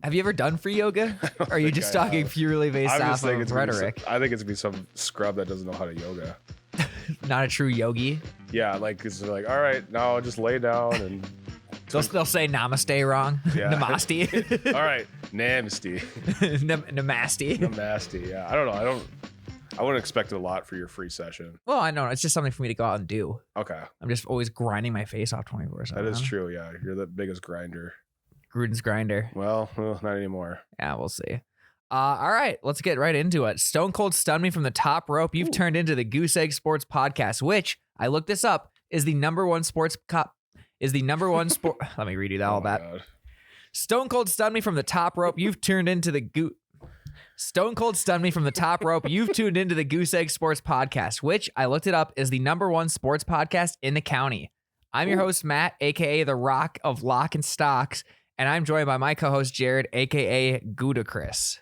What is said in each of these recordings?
Have you ever done free yoga? Or are you just talking purely based off of rhetoric? I think it's be some scrub that doesn't know how to yoga. Not a true yogi. Yeah, like it's like, all right, now just lay down and They'll say namaste wrong. Yeah. Namaste. all right, namaste. Namaste. Namaste. Yeah, I don't know. I wouldn't expect a lot for your free session. Well, I know. It's just something for me to go out and do. Okay. I'm just always grinding my face off 24/7. That is true. Yeah, you're the biggest grinder. Gruden's grinder. Well, not anymore. Yeah, we'll see. All right, let's get right into it. Stone Cold stunned me from the top rope. You've turned into the Goose Egg Sports Podcast, which I looked this up is the number one sport. Let me redo that all that. God. Stone Cold stunned me from the top rope. You've turned into the Stone Cold stunned me from the top rope. You've tuned into the Goose Egg Sports Podcast, which I looked it up is the number one sports podcast in the county. I'm your host, Matt, aka the Rock of Lock and Stocks, and I'm joined by my co-host, Jerrod, aka Gudacris.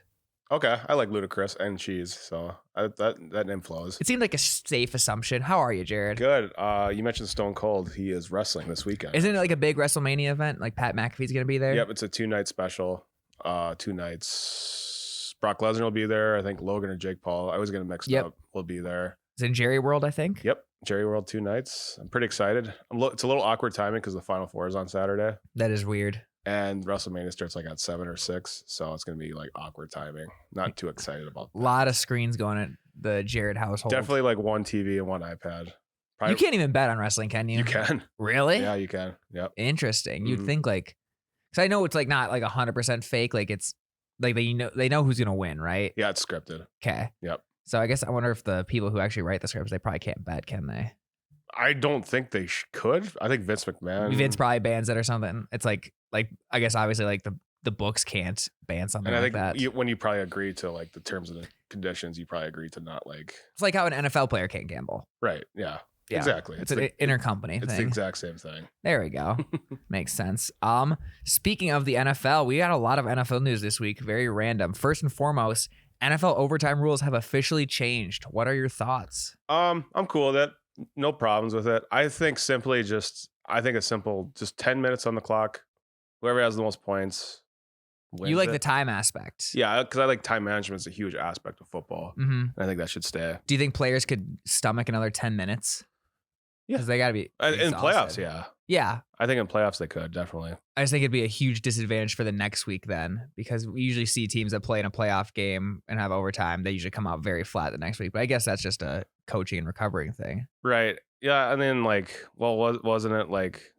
Okay, I like ludicrous and cheese, so that name flows. It seemed like a safe assumption. How are you, Jerrod? Good. You mentioned Stone Cold. He is wrestling this weekend. Isn't it like a big WrestleMania event? Like Pat McAfee's going to be there? Yep, it's a 2-night special. 2 nights. Brock Lesnar will be there. I think Logan or Jake Paul. I was getting mixed up. Will be there. It's in Jerry World, I think. Yep, Jerry World 2 nights. I'm pretty excited. It's a little awkward timing because the Final Four is on Saturday. That is weird. And WrestleMania starts like at 7 or 6, so it's gonna be like awkward timing. Not too excited about that. A lot of screens going at the Jerrod household. Definitely like one TV and one iPad. Probably, you can't even bet on wrestling, can you? You can. Really? Yeah, you can. Yep. Interesting. You'd think like, because I know it's like not like 100% fake. Like it's like they know who's gonna win, right? Yeah, it's scripted. Okay. Yep. So I guess I wonder if the people who actually write the scripts, they probably can't bet, can they? I don't think they could. I think Vince McMahon. Vince probably bans it or something. It's like I guess obviously like the books can't ban something and I like think that. when you probably agree to like the terms and the conditions, you probably agree to not like. It's like how an NFL player can't gamble. Right. Yeah. Yeah. Exactly. It's an intercompany thing. It's the exact same thing. There we go. Makes sense. Speaking of the NFL, we got a lot of NFL news this week. Very random. First and foremost, NFL overtime rules have officially changed. What are your thoughts? I'm cool with it. No problems with it. I think just 10 minutes on the clock. Whoever has the most points wins. You like it. the time aspect. Yeah, because I like time management is a huge aspect of football. Mm-hmm. And I think that should stay. Do you think players could stomach another 10 minutes? Yeah. Because they got to be In exhausted. playoffs, yeah. Yeah. I think in playoffs they could, definitely. I just think it'd be a huge disadvantage for the next week then, because we usually see teams that play in a playoff game and have overtime. They usually come out very flat the next week. But I guess that's just a coaching and recovering thing. Right. Yeah. And then wasn't it like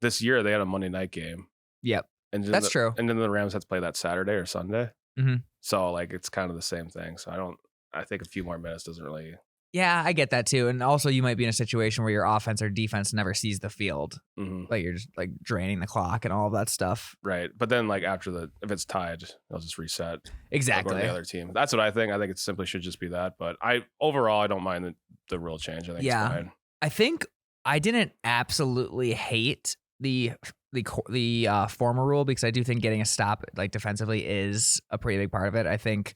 this year they had a Monday night game? Yep. And That's true. And then the Rams had to play that Saturday or Sunday. Mm-hmm. So like it's kind of the same thing. So I think a few more minutes doesn't really. Yeah, I get that too. And also you might be in a situation where your offense or defense never sees the field. Mm-hmm. Like you're just like draining the clock and all of that stuff. Right. But then like if it's tied, they'll just reset. Exactly. Go to the other team. That's what I think. I think it simply should just be that. But overall I don't mind the rule change. I think it's fine. I think I didn't absolutely hate the former rule because I do think getting a stop like defensively is a pretty big part of it. I think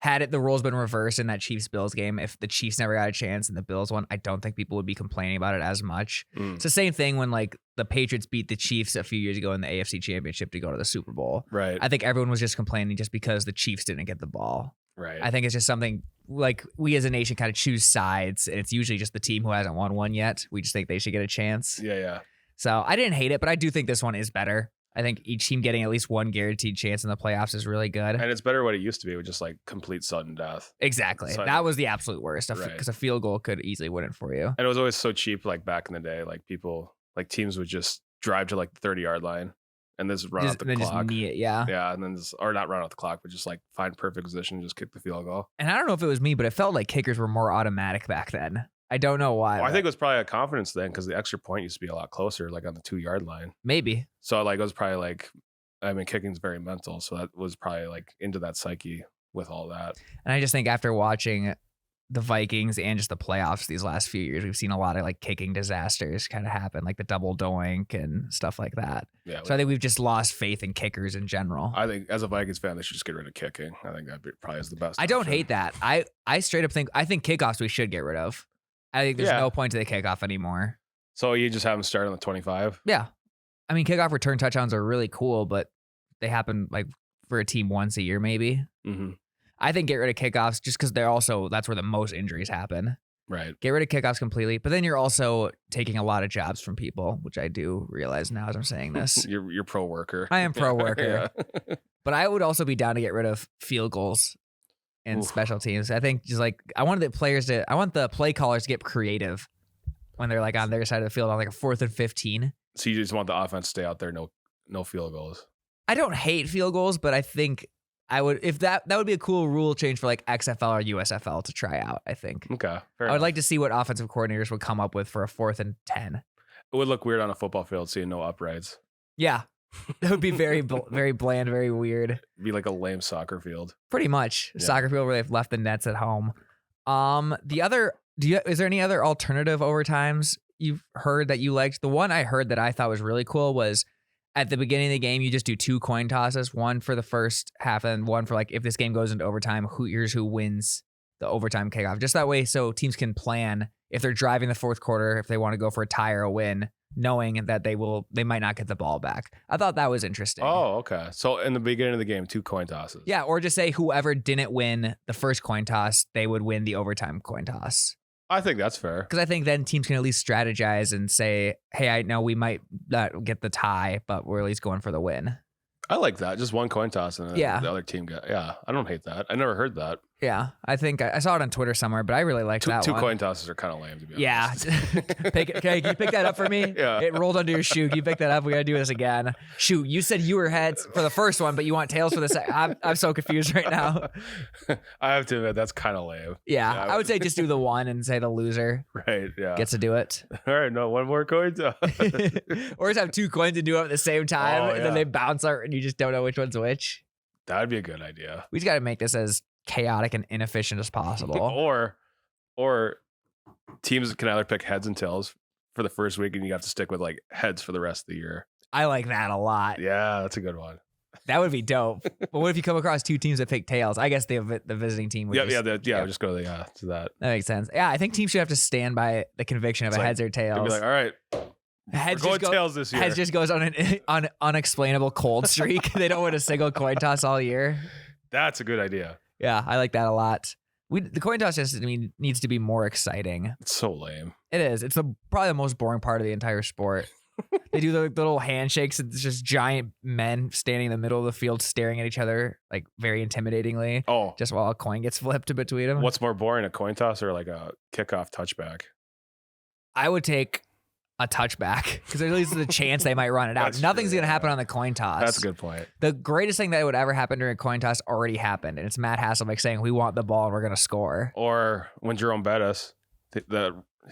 had the rules been reversed in that Chiefs-Bills game, if the Chiefs never got a chance and the Bills won, I don't think people would be complaining about it as much. It's the same thing when like the Patriots beat the Chiefs a few years ago in the AFC Championship to go to the Super Bowl. Right. I think everyone was just complaining just because the Chiefs didn't get the ball. Right. I think it's just something like we as a nation kind of choose sides, and it's usually just the team who hasn't won one yet. We just think they should get a chance. Yeah. So I didn't hate it, but I do think this one is better. I think each team getting at least one guaranteed chance in the playoffs is really good. And it's better what it used to be with just like complete sudden death. Exactly. So that was the absolute worst because Right. a field goal could easily win it for you. And it was always so cheap, like back in the day, like teams would just drive to like the 30-yard line and just run out the clock. Just knee it, yeah. Yeah, and then or not run out the clock, but just like find perfect position and just kick the field goal. And I don't know if it was me, but it felt like kickers were more automatic back then. I don't know why. Well, I think it was probably a confidence thing because the extra point used to be a lot closer, like on the 2-yard line. Maybe. So like it was probably like, I mean, kicking's very mental, so that was probably like into that psyche with all that. And I just think after watching the Vikings and just the playoffs these last few years, we've seen a lot of like kicking disasters kind of happen, like the double doink and stuff like that. Yeah. So I think we've just lost faith in kickers in general. I think as a Vikings fan, they should just get rid of kicking. I think that probably is the best. I don't option. hate that. I straight up think kickoffs we should get rid of. I think there's no point to the kickoff anymore. So you just have them start on the 25? Yeah. I mean, kickoff return touchdowns are really cool, but they happen like for a team once a year, maybe. Mm-hmm. I think get rid of kickoffs just because that's where the most injuries happen. Right. Get rid of kickoffs completely, but then you're also taking a lot of jobs from people, which I do realize now as I'm saying this. You're pro worker. I am pro worker, Yeah. but I would also be down to get rid of field goals and special teams. I think just like I want the play callers to get creative when they're like on their side of the field on like a 4th and 15. So you just want the offense to stay out there, no field goals. I don't hate field goals, but I think I would if that would be a cool rule change for like XFL or USFL to try out. I think. Okay. I would like to see what offensive coordinators would come up with for a 4th and 10. It would look weird on a football field seeing no uprights. Yeah, that would be very very bland, very weird. It'd be like a lame soccer field. Pretty much soccer field where they've left the nets at home. Is there any other alternative overtimes you've heard that you liked? The one I heard that I thought was really cool was at the beginning of the game, you just do 2 coin tosses, one for the first half and one for like if this game goes into overtime, here's who wins the overtime kickoff. Just that way so teams can plan if they're driving the 4th quarter, if they want to go for a tie or a win, knowing that they might not get the ball back. I thought that was interesting. Oh, okay. So in the beginning of the game, 2 coin tosses. Yeah, or just say whoever didn't win the first coin toss, they would win the overtime coin toss. I think that's fair. Because I think then teams can at least strategize and say, hey, I know we might not get the tie, but we're at least going for the win. I like that. Just 1 coin toss and the other team got. Yeah, I don't hate that. I never heard that. Yeah, I think I saw it on Twitter somewhere, but I really liked that two one. 2 coin tosses are kind of lame, to be honest. Yeah. Can you pick that up for me? Yeah. It rolled under your shoe. Can you pick that up? We got to do this again. Shoot, you said you were heads for the first one, but you want tails for the second. I'm so confused right now. I have to admit, that's kind of lame. Yeah, I would say just do the one and say the loser Right, yeah. gets to do it. All right, no, 1 more coin toss. Or just have 2 coins and do it at the same time, and then they bounce out and you just don't know which one's which. That'd be a good idea. We just got to make this as chaotic and inefficient as possible. or teams can either pick heads and tails for the first week, and you have to stick with like heads for the rest of the year. I like that a lot. Yeah, that's a good one. That would be dope. But what if you come across 2 teams that pick tails? I guess the visiting team would just go to to that. That makes sense. Yeah, I think teams should have to stand by the conviction of a heads or tails. They'd be like, all right, heads we're going tails this year. Heads just goes on an unexplainable cold streak. They don't win a single coin toss all year. That's a good idea. Yeah, I like that a lot. The coin toss just needs to be more exciting. It's so lame. It is. It's probably the most boring part of the entire sport. They do the little handshakes. It's just giant men standing in the middle of the field staring at each other like very intimidating. Oh, just while a coin gets flipped between them. What's more boring, a coin toss or like a kickoff touchback? I would take a touchback because at least there's a chance they might run it out. Nothing's going to happen on the coin toss. That's a good point. The greatest thing that would ever happen during a coin toss already happened, and it's Matt Hasselbeck saying, we want the ball and we're going to score. Or when Jerome bet us,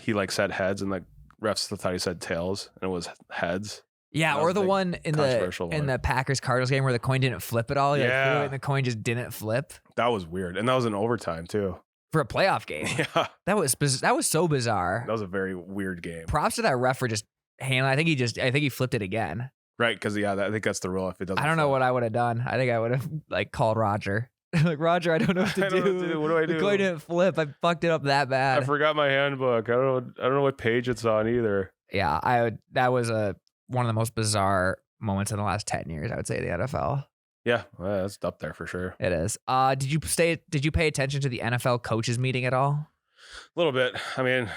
he like said heads and the refs thought he said tails and it was heads. Yeah, or the one in the Packers Cardinals game where the coin didn't flip at all. He threw it and the coin just didn't flip. That was weird, and that was in overtime too. For a playoff game. Yeah. That was so bizarre. That was a very weird game. Props to that ref for just handling. I think he flipped it again. Right, because I think that's the rule. If it doesn't, I don't know what I would have done. I think I would have like called Roger. Like, Roger, I don't know what to do. What do I do? The coin didn't flip. I fucked it up that bad. I forgot my handbook. I don't know what page it's on either. Yeah, that was one of the most bizarre moments in the last 10 years, I would say, the NFL. Yeah, that's up there for sure. It is. Did you pay attention to the NFL coaches meeting at all? A little bit. I mean,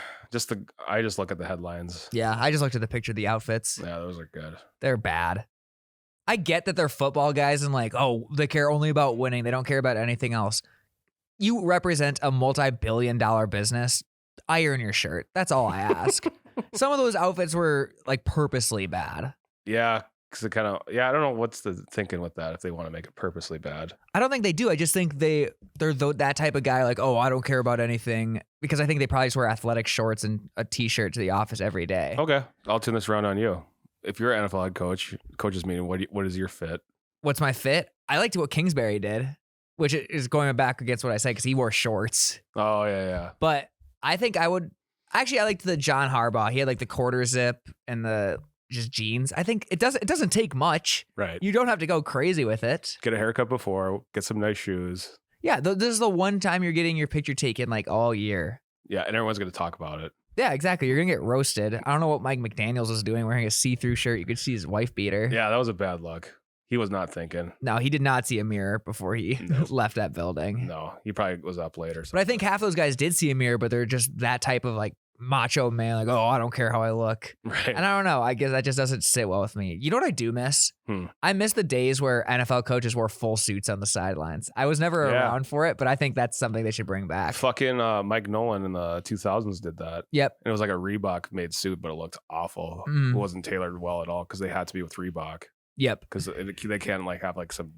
I just look at the headlines. Yeah, I just looked at the picture of the outfits. Yeah, those are good. They're bad. I get that they're football guys and like, oh, they care only about winning. They don't care about anything else. You represent a multi-billion-dollar business. Iron your shirt. That's all I ask. Some of those outfits were like purposely bad. Yeah. Because I don't know what's the thinking with that if they want to make it purposely bad. I don't think they do. I just think they're that type of guy like, oh, I don't care about anything. Because I think they probably just wear athletic shorts and a t-shirt to the office every day. Okay. I'll turn this around on you. If you're an NFL head coach's meeting, what is your fit? What's my fit? I liked what Kingsbury did, which is going back against what I said because he wore shorts. Oh, yeah. But I think I liked the John Harbaugh. He had like the quarter zip and the just jeans. I think it doesn't take much. Right. You don't have to go crazy with it. Get a haircut before, get some nice shoes. Yeah, this is the one time you're getting your picture taken like all year. Yeah, and everyone's going to talk about it. Yeah, exactly. You're going to get roasted. I don't know what Mike McDaniels was doing wearing a see-through shirt. You could see his wife beater. Yeah, that was a bad look. He was not thinking. No, he did not see a mirror before he left that building. No, he probably was up late or something. But I think half those guys did see a mirror, but they're just that type of like macho man, like, oh, I don't care how I look. Right. And I don't know. I guess that just doesn't sit well with me. You know what I do miss? I miss the days where NFL coaches wore full suits on the sidelines. I was never around for it, but I think that's something they should bring back. Fucking Mike Nolan in the 2000s did that. Yep. And it was like a Reebok made suit, but it looked awful. It wasn't tailored well at all because they had to be with Reebok. Yep. Because they can't like have like some,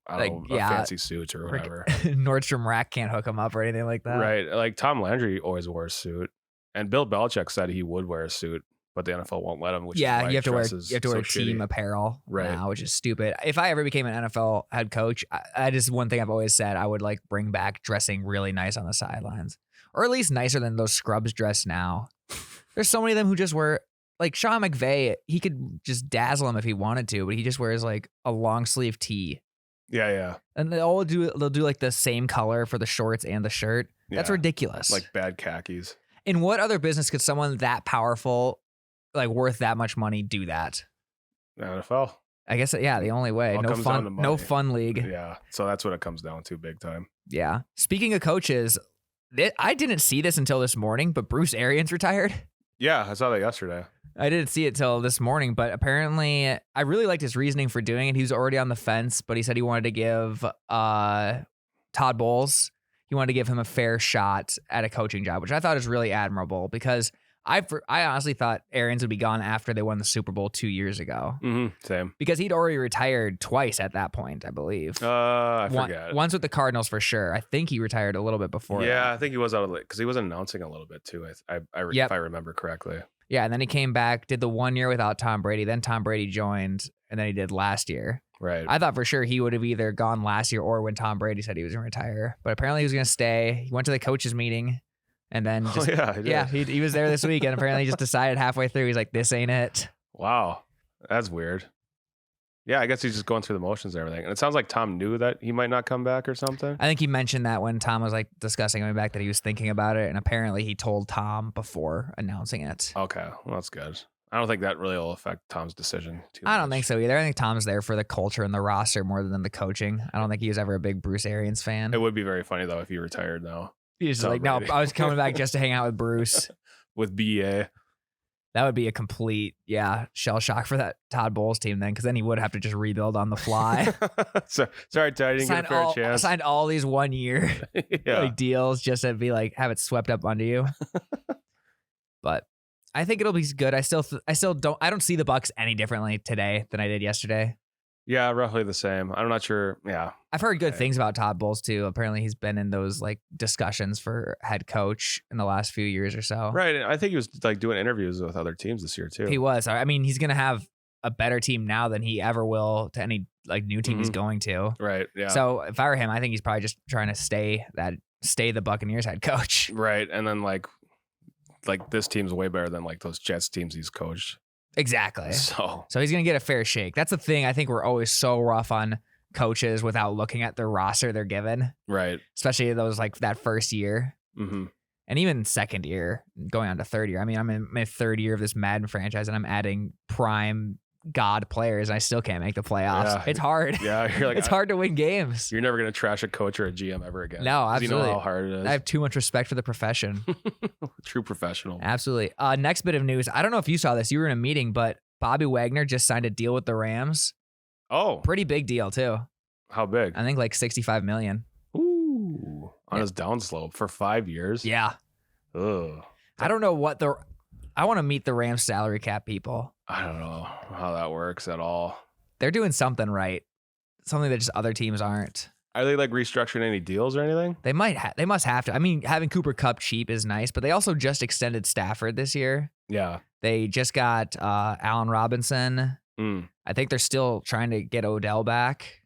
I don't know, fancy suits or whatever. Nordstrom Rack can't hook them up or anything like that. Right. Like Tom Landry always wore a suit. And Bill Belichick said he would wear a suit, but the NFL won't let him. Which is why you have to wear so team shitty. apparel Right. now, which is stupid. If I ever became an NFL head coach, I just one thing I've always said, I would like bring back dressing really nice on the sidelines, or at least nicer than those scrubs dress now. There's so many of them who just wear like Sean McVay. He could just dazzle him if he wanted to, but he just wears like a long sleeve tee. Yeah. And they'll do like the same color for the shorts and the shirt. That's ridiculous. Like bad khakis. In what other business could someone that powerful, like worth that much money, do that? The NFL. I guess, yeah, the only way. No fun league. Yeah. So that's what it comes down to big time. Yeah. Speaking of coaches, I didn't see this until this morning, but Bruce Arians retired. Yeah, I saw that yesterday. I didn't see it till this morning, but apparently I really liked his reasoning for doing it. He was already on the fence, but he said he wanted to give Todd Bowles, he wanted to give him a fair shot at a coaching job, which I thought is really admirable because I honestly thought Arians would be gone after they won the Super Bowl 2 years ago. Same. Because he'd already retired twice at that point, I believe. I forget. Once with the Cardinals for sure. I think he retired a little bit before. Yeah, that. I think he was out of it because he was announcing a little bit too. If I remember correctly. Yeah, and then he came back, did the 1 year without Tom Brady. Then Tom Brady joined, and then he did last year. Right. I thought for sure he would have either gone last year or when Tom Brady said he was going to retire. But apparently he was going to stay. He went to the coaches meeting, and then just, he was there this week, and apparently he just decided halfway through, he's like, this ain't it. Wow. That's weird. Yeah, I guess he's just going through the motions and everything. And it sounds like Tom knew that he might not come back or something. I think he mentioned that when Tom was like discussing coming back that he was thinking about it. And apparently he told Tom before announcing it. Okay. Well, that's good. I don't think that really will affect Tom's decision too much. I don't think so either. I think Tom's there for the culture and the roster more than the coaching. I don't think he was ever a big Bruce Arians fan. It would be very funny though if he retired now. He's just like, no, I was coming back just to hang out with Bruce. With BA. That would be a complete, shell shock for that Todd Bowles team then, because then he would have to just rebuild on the fly. Sorry, Todd, I didn't get a fair chance. Signed all these 1 year deals just to be like, have it swept up under you. But I think it'll be good. I don't see the Bucks any differently today than I did yesterday. Yeah, roughly the same. I'm not sure. Yeah. I've heard good things about Todd Bowles too. Apparently he's been in those like discussions for head coach in the last few years or so. Right. I think he was like doing interviews with other teams this year too. He was. I mean, he's going to have a better team now than he ever will to any like new team he's going to. Right. Yeah. So if I were him, I think he's probably just trying to stay the Buccaneers head coach. Right. And then like this team's way better than like those Jets teams he's coached. Exactly. So he's going to get a fair shake. That's the thing. I think we're always so rough on coaches without looking at the roster they're given. Right. Especially those like that first year. Mm-hmm. And even second year, going on to third year. I mean, I'm in my third year of this Madden franchise and I'm adding prime God players and I still can't make the playoffs. Yeah. It's hard. Yeah. You're like, it's hard to win games. You're never going to trash a coach or a GM ever again. No, absolutely. You know how hard it is. I have too much respect for the profession. True professional. Absolutely. Next bit of news. I don't know if you saw this. You were in a meeting, but Bobby Wagner just signed a deal with the Rams. Oh. Pretty big deal too. How big? I think like $65 million. Ooh. On his downslope for 5 years. Yeah. Ugh. I don't know I want to meet the Rams salary cap people. I don't know how that works at all. They're doing something right. Something that just other teams aren't. Are they like restructuring any deals or anything? They must have to. I mean, having Cooper Kupp cheap is nice, but they also just extended Stafford this year. Yeah. They just got Allen Robinson. I think they're still trying to get Odell back.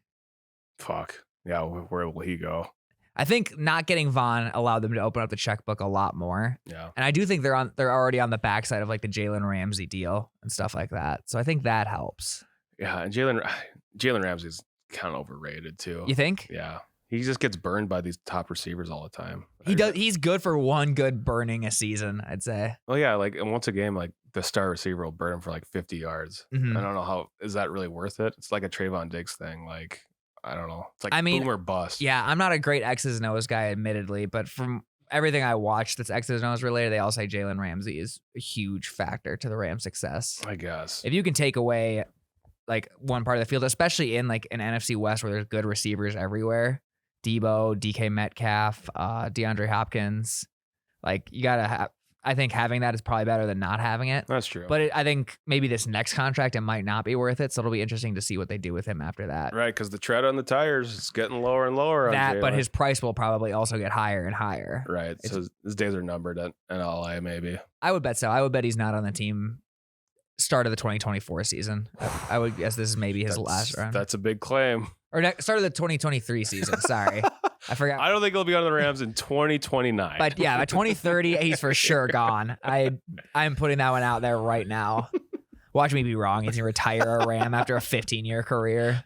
Fuck. Yeah, where will he go? I think not getting Vaughn allowed them to open up the checkbook a lot more. Yeah. And I do think they're already on the backside of like the Jalen Ramsey deal and stuff like that. So I think that helps. Yeah, and Jalen Ramsey's kind of overrated too. You think? Yeah. He just gets burned by these top receivers all the time. He does. He's good for one good burning a season, I'd say. Oh yeah, like and once a game, like the star receiver will burn him for like 50 yards. Mhm. I don't know how is that really worth it. It's like a Trayvon Diggs thing. Like I don't know. It's like boom or bust. Yeah, I'm not a great X's and O's guy, admittedly, but from everything I watched that's X's and O's related, they all say Jalen Ramsey is a huge factor to the Rams' success. I guess if you can take away like one part of the field, especially in like an NFC West where there's good receivers everywhere. Debo, DK Metcalf, DeAndre Hopkins. Like you gotta have. I think having that is probably better than not having it. That's true. But I think maybe this next contract it might not be worth it. So it'll be interesting to see what they do with him after that. Right, because the tread on the tires is getting lower and lower. But his price will probably also get higher and higher. Right. So his days are numbered at LA. Maybe. I would bet so. I would bet he's not on the team start of the 2024 season. I would guess this is maybe his last run. That's a big claim. Or start of the 2023 season. Sorry. I forgot. I don't think he'll be on the Rams in 2029. But yeah, by 2030, he's for sure gone. I'm putting that one out there right now. Watch me be wrong. He's going to retire a Ram after a 15-year career.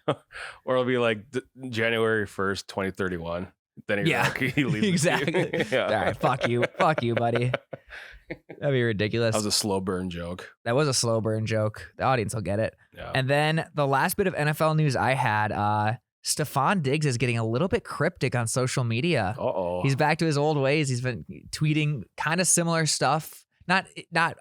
Or it'll be like January 1st, 2031. Then he leaves. Exactly. Yeah. All right, fuck you. Fuck you, buddy. That'd be ridiculous. That was a slow burn joke. That was a slow burn joke. The audience will get it. Yeah. And then the last bit of NFL news I had, Stephon Diggs is getting a little bit cryptic on social media. Uh-oh. He's back to his old ways. He's been tweeting kind of similar stuff. Not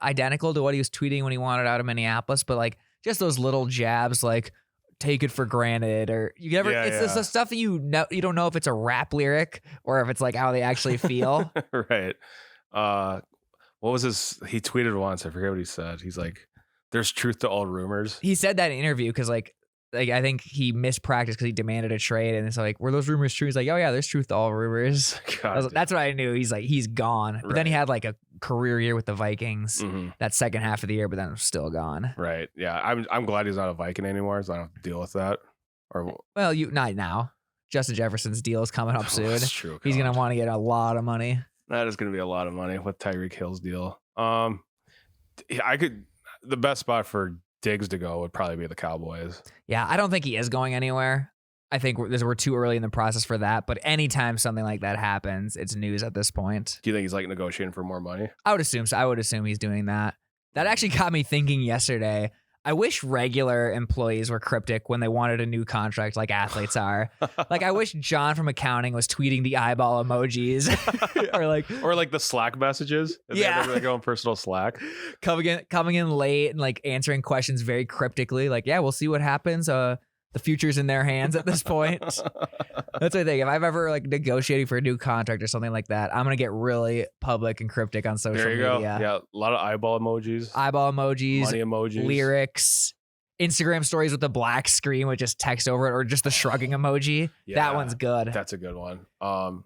identical to what he was tweeting when he wanted out of Minneapolis, but like just those little jabs like take it for granted or you never it's the stuff that you don't know if it's a rap lyric or if it's like how they actually feel. Right. What was his he tweeted once, I forget what he said. He's like, there's truth to all rumors. He said that in an interview because like I think he missed practice because he demanded a trade, and it's like, were those rumors true? He's like, oh yeah, there's truth to all rumors. That's what I knew. He's like, he's gone. But then he had like a career year with the Vikings that second half of the year, but then still gone. Right. Yeah. I'm glad he's not a Viking anymore, so I don't have to deal with that. Or well, not now. Justin Jefferson's deal is coming up soon. That's true. He's gonna want to get a lot of money. That is gonna be a lot of money with Tyreek Hill's deal. The best spot for Diggs to go would probably be the Cowboys. Yeah, I don't think he is going anywhere. I think we're too early in the process for that. But anytime something like that happens, it's news at this point. Do you think he's like negotiating for more money? I would assume so. I would assume he's doing that. That actually got me thinking yesterday. I wish regular employees were cryptic when they wanted a new contract like athletes are. Like I wish John from accounting was tweeting the eyeball emojis or like the Slack messages. Yeah. They go on personal Slack. Coming in late and like answering questions very cryptically. Like, yeah, we'll see what happens. The future's in their hands at this point. That's what I think. If I've ever like negotiating for a new contract or something like that, I'm going to get really public and cryptic on social media. There you go. Yeah. A lot of eyeball emojis. Money emojis. Lyrics. Instagram stories with the black screen with just text over it or just the shrugging emoji. Yeah, that one's good. That's a good one.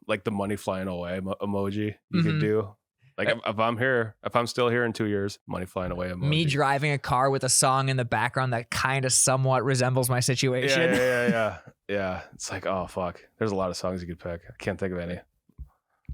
Like the money flying away emoji you could do. Like if I'm still here in 2 years, money flying away emoji. Me driving a car with a song in the background that kind of somewhat resembles my situation. Yeah. It's like, oh fuck. There's a lot of songs you could pick. I can't think of any.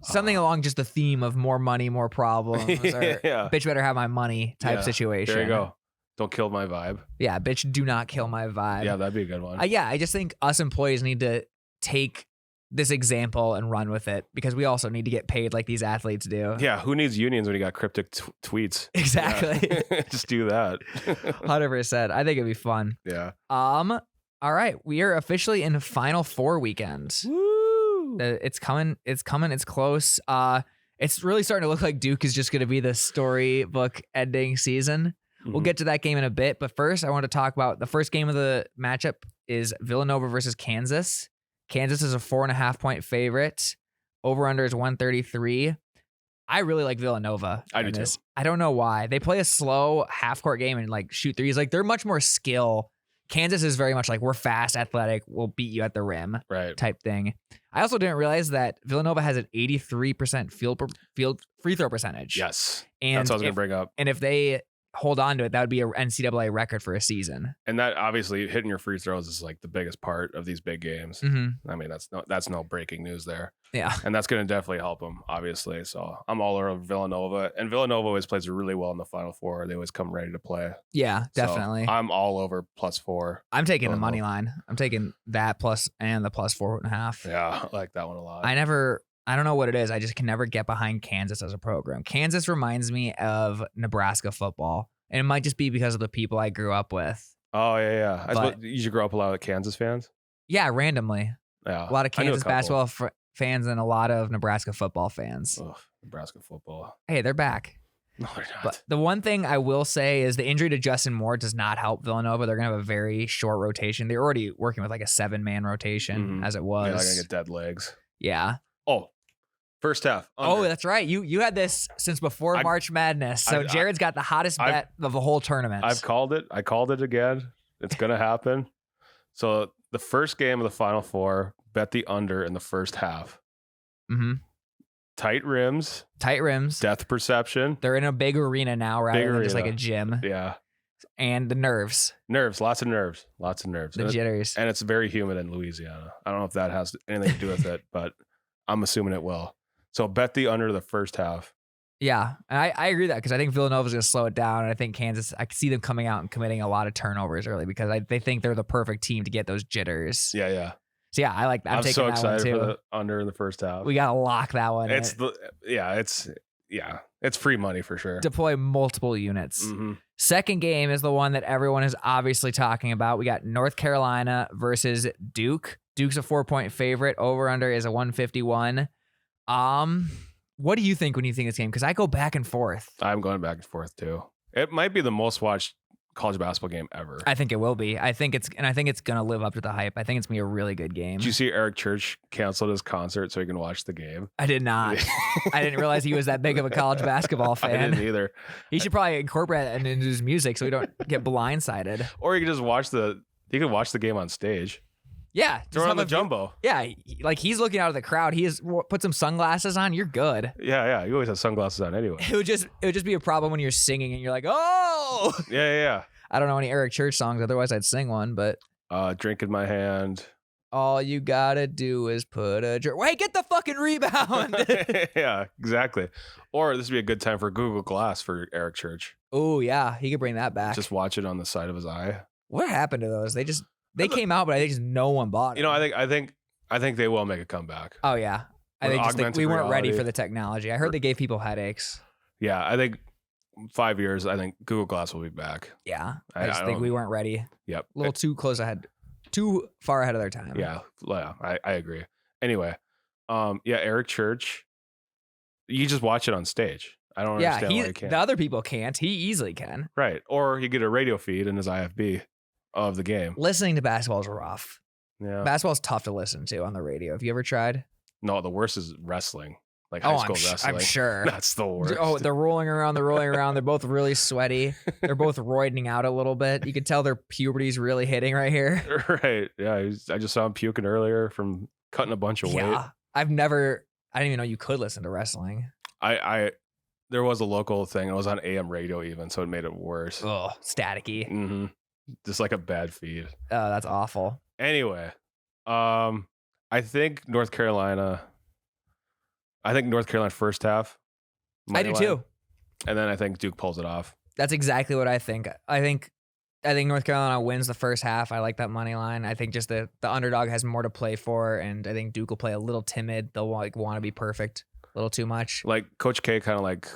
Something along just the theme of more money, more problems, or bitch better have my money type situation. There you go. Don't kill my vibe. Yeah, bitch, do not kill my vibe. Yeah, that'd be a good one. I just think us employees need to take this example and run with it because we also need to get paid like these athletes do. Yeah, who needs unions when you got cryptic tweets? Exactly. Yeah. Just do that. 100%. I think it'd be fun. Yeah. All right, we are officially in Final Four weekend. Woo! It's coming. It's close. It's really starting to look like Duke is just going to be the storybook ending season. We'll get to that game in a bit, but first I want to talk about the first game of the matchup is Villanova versus Kansas. Kansas is a 4.5 point favorite. Over under is 133. I really like Villanova. I do too. I don't know why. They play a slow half court game and like shoot threes. Like they're much more skill. Kansas is very much like we're fast, athletic. We'll beat you at the rim, right? Type thing. I also didn't realize that Villanova has an 83% field free throw percentage. Yes, and that's what I was going to bring up. And if they hold on to it, that would be a NCAA record for a season. And that obviously hitting your free throws is like the biggest part of these big games. Mm-hmm. I mean, that's no breaking news there. Yeah. And that's going to definitely help them, obviously. So I'm all over Villanova. And Villanova always plays really well in the Final Four. They always come ready to play. Yeah, definitely. So I'm all over +4. I'm taking the money line. I'm taking that plus and the +4.5. Yeah, I like that one a lot. I don't know what it is. I just can never get behind Kansas as a program. Kansas reminds me of Nebraska football. And it might just be because of the people I grew up with. Oh, yeah. I suppose you grow up a lot with Kansas fans? Yeah, randomly. Yeah. A lot of Kansas basketball fans and a lot of Nebraska football fans. Ugh, Nebraska football. Hey, they're back. No, they're not. But the one thing I will say is the injury to Justin Moore does not help Villanova. They're going to have a very short rotation. They're already working with like a 7-man rotation as it was. Yeah, they're going to get dead legs. Yeah. Oh, first half. Under. Oh, that's right. You had this since before March Madness. So Jerrod's got the hottest bet of the whole tournament. I've called it. I called it again. It's going to happen. So the first game of the Final Four, bet the under in the first half. Mm-hmm. Tight rims. Depth perception. They're in a big arena now rather than just like a gym. Yeah. And the nerves. Lots of nerves. The jitters. And it's very humid in Louisiana. I don't know if that has anything to do with it, but I'm assuming it will. So bet the under the first half. Yeah, I agree with that because I think Villanova's going to slow it down, and I think Kansas, I can see them coming out and committing a lot of turnovers early because they think they're the perfect team to get those jitters. Yeah. So yeah, I like that. I'm taking so that excited one too. for the under in the first half. We got to lock that one. It's free money for sure. Deploy multiple units. Mm-hmm. Second game is the one that everyone is obviously talking about. We got North Carolina versus Duke. Duke's a 4-point favorite. Over under is a 151. What do you think when you think this game? Because I go back and forth. I'm going back and forth too. It might be the most watched college basketball game ever. I think it will be. I think it's going to live up to the hype. I think it's going to be a really good game. Did you see Eric Church canceled his concert so he can watch the game? I did not. I didn't realize he was that big of a college basketball fan. I didn't either. He should probably incorporate that into his music so we don't get blindsided. Or you could just watch the game on stage. Yeah. Throw it on the jumbo. Yeah. Like he's looking out of the crowd. He has put some sunglasses on. You're good. Yeah. You always have sunglasses on anyway. It would just be a problem when you're singing and you're like, oh. Yeah. I don't know any Eric Church songs. Otherwise I'd sing one, but. Drink in my hand. All you gotta do is put a wait, get the fucking rebound. Yeah, exactly. Or this would be a good time for Google Glass for Eric Church. Oh yeah. He could bring that back. Just watch it on the side of his eye. What happened to those? They came out, but I think just no one bought them. I think they will make a comeback. Oh yeah, I think we weren't ready for the technology. I heard they gave people headaches. Yeah, I think 5 years. I think Google Glass will be back. Yeah, I just think we weren't ready. Yep, a little too far ahead of their time. Yeah, I agree. Anyway, Eric Church, you just watch it on stage. I don't understand why he can't. The other people can't. He easily can. Right, or you get a radio feed in his IFB. Of the game. Listening to basketball is rough. Yeah. Basketball is tough to listen to on the radio. Have you ever tried? No, the worst is wrestling. Like high school wrestling. I'm sure. That's the worst. Oh, they're rolling around. They're both really sweaty. They're both roiding out a little bit. You can tell their puberty's really hitting right here. Right. Yeah. I just saw him puking earlier from cutting a bunch of weight. I didn't even know you could listen to wrestling. There was a local thing. It was on AM radio even, so it made it worse. Oh, staticky. Mm-hmm. Just like a bad feed. Oh, that's awful. Anyway, I think North Carolina first half. I do too. And then I think Duke pulls it off. That's exactly what I think. I think North Carolina wins the first half. I like that money line. I think just the underdog has more to play for, and I think Duke will play a little timid. They'll want to be perfect a little too much. Like Coach K kind of like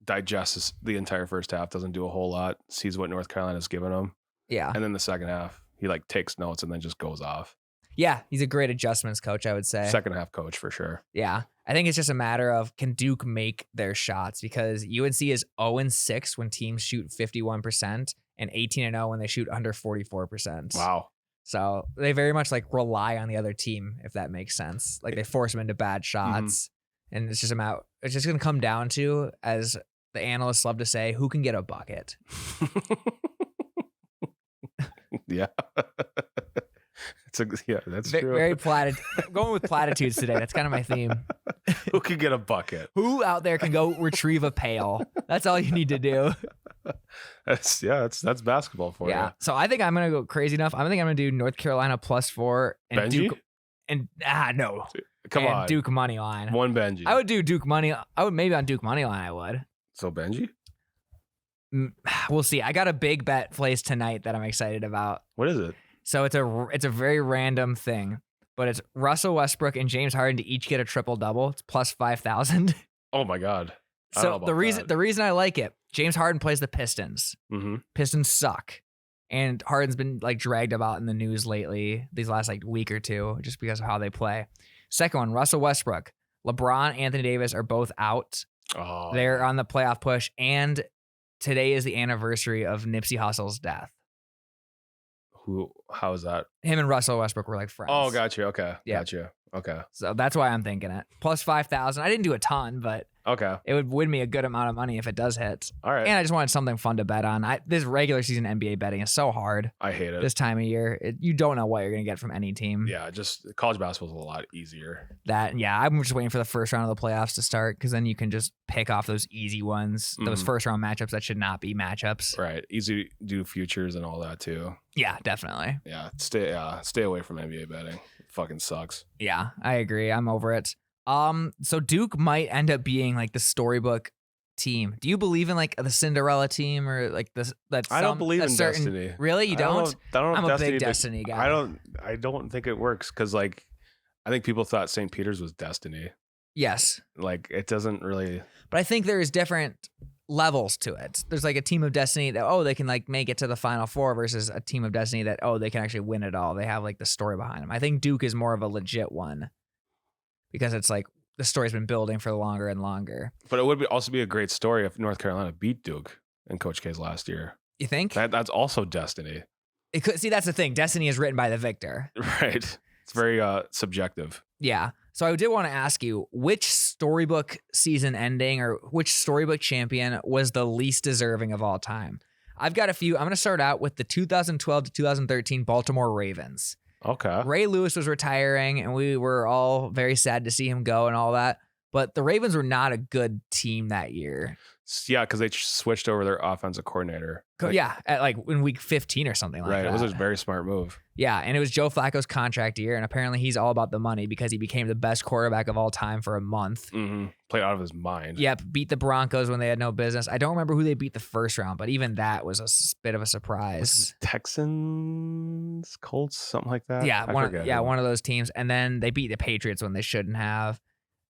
digests the entire first half, doesn't do a whole lot, sees what North Carolina's given him. Yeah. And then the second half, he takes notes and then just goes off. Yeah, he's a great adjustments coach, I would say. Second half coach for sure. Yeah. I think it's just a matter of can Duke make their shots, because UNC is 0-6 when teams shoot 51% and 18-0 when they shoot under 44%. Wow. So they very much rely on the other team, if that makes sense. They force them into bad shots. Mm-hmm. And it's just going to come down to, as the analysts love to say, who can get a bucket. Yeah. That's true. Very going with platitudes today. That's kind of my theme. Who can get a bucket? Who out there can go retrieve a pail? That's all you need to do. That's basketball for you. So I think I'm gonna go crazy enough. I think I'm gonna do North Carolina +4 and Benji? Duke. And no, Come and on, Duke money line. One Benji. I would do Duke money. I would maybe on Duke money line. I would. So Benji? We'll see. I got a big bet placed tonight that I'm excited about. What is it? So it's a very random thing, but it's Russell Westbrook and James Harden to each get a triple double. It's +5,000. Oh my God. So the reason I like it, James Harden plays the Pistons. Mm-hmm. Pistons suck. And Harden's been like dragged about in the news lately, these last like week or two, just because of how they play. Second one, Russell Westbrook. LeBron, Anthony Davis are both out. Oh. They're on the playoff push. And today is the anniversary of Nipsey Hussle's death. How is that? Him and Russell Westbrook were like friends. Oh, gotcha. Okay. Yeah. Gotcha. Okay. So that's why I'm thinking it. +5,000. I didn't do a ton, but okay, it would win me a good amount of money if it does hit. All right. And I just wanted something fun to bet on. This regular season NBA betting is so hard. I hate it. This time of year. You don't know what you're going to get from any team. Yeah, just college basketball is a lot easier. I'm just waiting for the first round of the playoffs to start because then you can just pick off those easy ones, those first round matchups that should not be matchups. Right. Easy to do futures and all that too. Yeah, definitely. Yeah. Stay away from NBA betting. It fucking sucks. Yeah, I agree. I'm over it. So Duke might end up being like the storybook team. Do you believe in like the Cinderella team or like this? I don't believe in destiny. Really, you don't? I'm a big destiny guy. I don't think it works because like I think people thought St. Peter's was destiny. Yes. Like it doesn't really. But I think there's different levels to it. There's like a team of destiny that they can like make it to the Final Four versus a team of destiny that they can actually win it all. They have like the story behind them. I think Duke is more of a legit one. Because it's like the story's been building for longer and longer. But it would also be a great story if North Carolina beat Duke in Coach K's last year. You think? That's also destiny. It could, see, that's the thing. Destiny is written by the victor. Right. It's very subjective. Yeah. So I did want to ask you, which storybook season ending or which storybook champion was the least deserving of all time? I've got a few. I'm going to start out with the 2012 to 2013 Baltimore Ravens. Okay. Ray Lewis was retiring, and we were all very sad to see him go and all that. But the Ravens were not a good team that year. Yeah, because they switched over their offensive coordinator. At like in week 15 or something like that. Right. It was a very smart move. Yeah, and it was Joe Flacco's contract year, and apparently he's all about the money because he became the best quarterback of all time for a month. Mm-hmm. Played out of his mind. Yep, beat the Broncos when they had no business. I don't remember who they beat the first round, but even that was a bit of a surprise. Texans, Colts, something like that. Yeah, one of those teams. And then they beat the Patriots when they shouldn't have.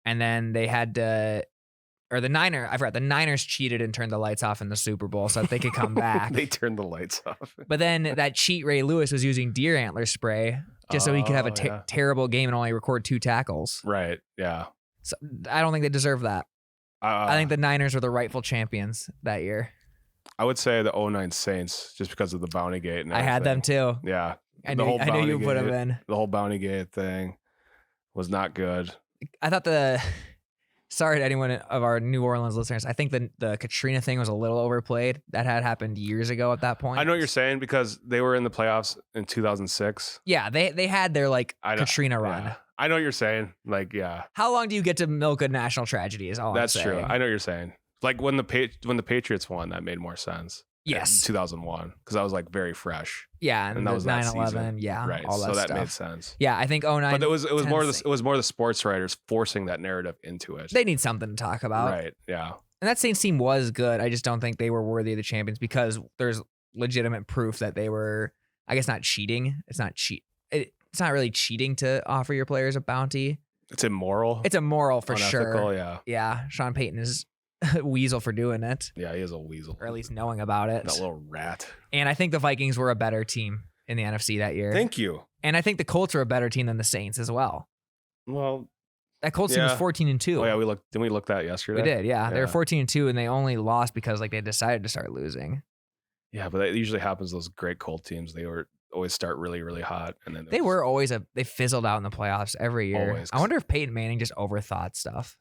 And then they had to, or the Niners, I forgot, the Niners cheated and turned the lights off in the Super Bowl so that they could come back. They turned the lights off. But then that cheat Ray Lewis was using deer antler spray just so he could have a terrible game and only record 2 tackles. Right, yeah. So I don't think they deserve that. I think the Niners were the rightful champions that year. I would say the 09 Saints just because of the Bounty Gate. And I had them too. Yeah. I knew you put them in. The whole Bounty Gate thing was not good. I thought sorry to anyone of our New Orleans listeners, I think the Katrina thing was a little overplayed. That had happened years ago at that point. I know what you're saying because they were in the playoffs in 2006. Yeah, they had their Katrina run. Yeah. I know what you're saying. Like, yeah. How long do you get to milk a national tragedy is all That's I'm saying. true. I know what you're saying. Like when the Patriots won, that made more sense. Yes. 2001 because that was like very fresh. Yeah, and that was 9/11. Yeah, right. All that so stuff. that made sense. Yeah, I think 09. But it was more the sports writers forcing that narrative into it. They need something to talk about. Right. Yeah. And that Saints team was good. I just don't think they were worthy of the champions because there's legitimate proof that they were, I guess, not cheating. It's not not really cheating to offer your players a bounty. It's immoral. It's immoral for sure. Yeah. Yeah. Sean Payton is a weasel for doing it. Yeah, he is a weasel. Or at least knowing about it. That little rat. And I think the Vikings were a better team in the NFC that year. Thank you. And I think the Colts are a better team than the Saints as well. Well, that Colts team was 14-2. Oh yeah, didn't we look that yesterday? We did, yeah. They were 14-2 and they only lost because they decided to start losing. Yeah, but that usually happens to those great Colt teams. They always start really, really hot and then they fizzled out in the playoffs every year. Always. I wonder if Peyton Manning just overthought stuff.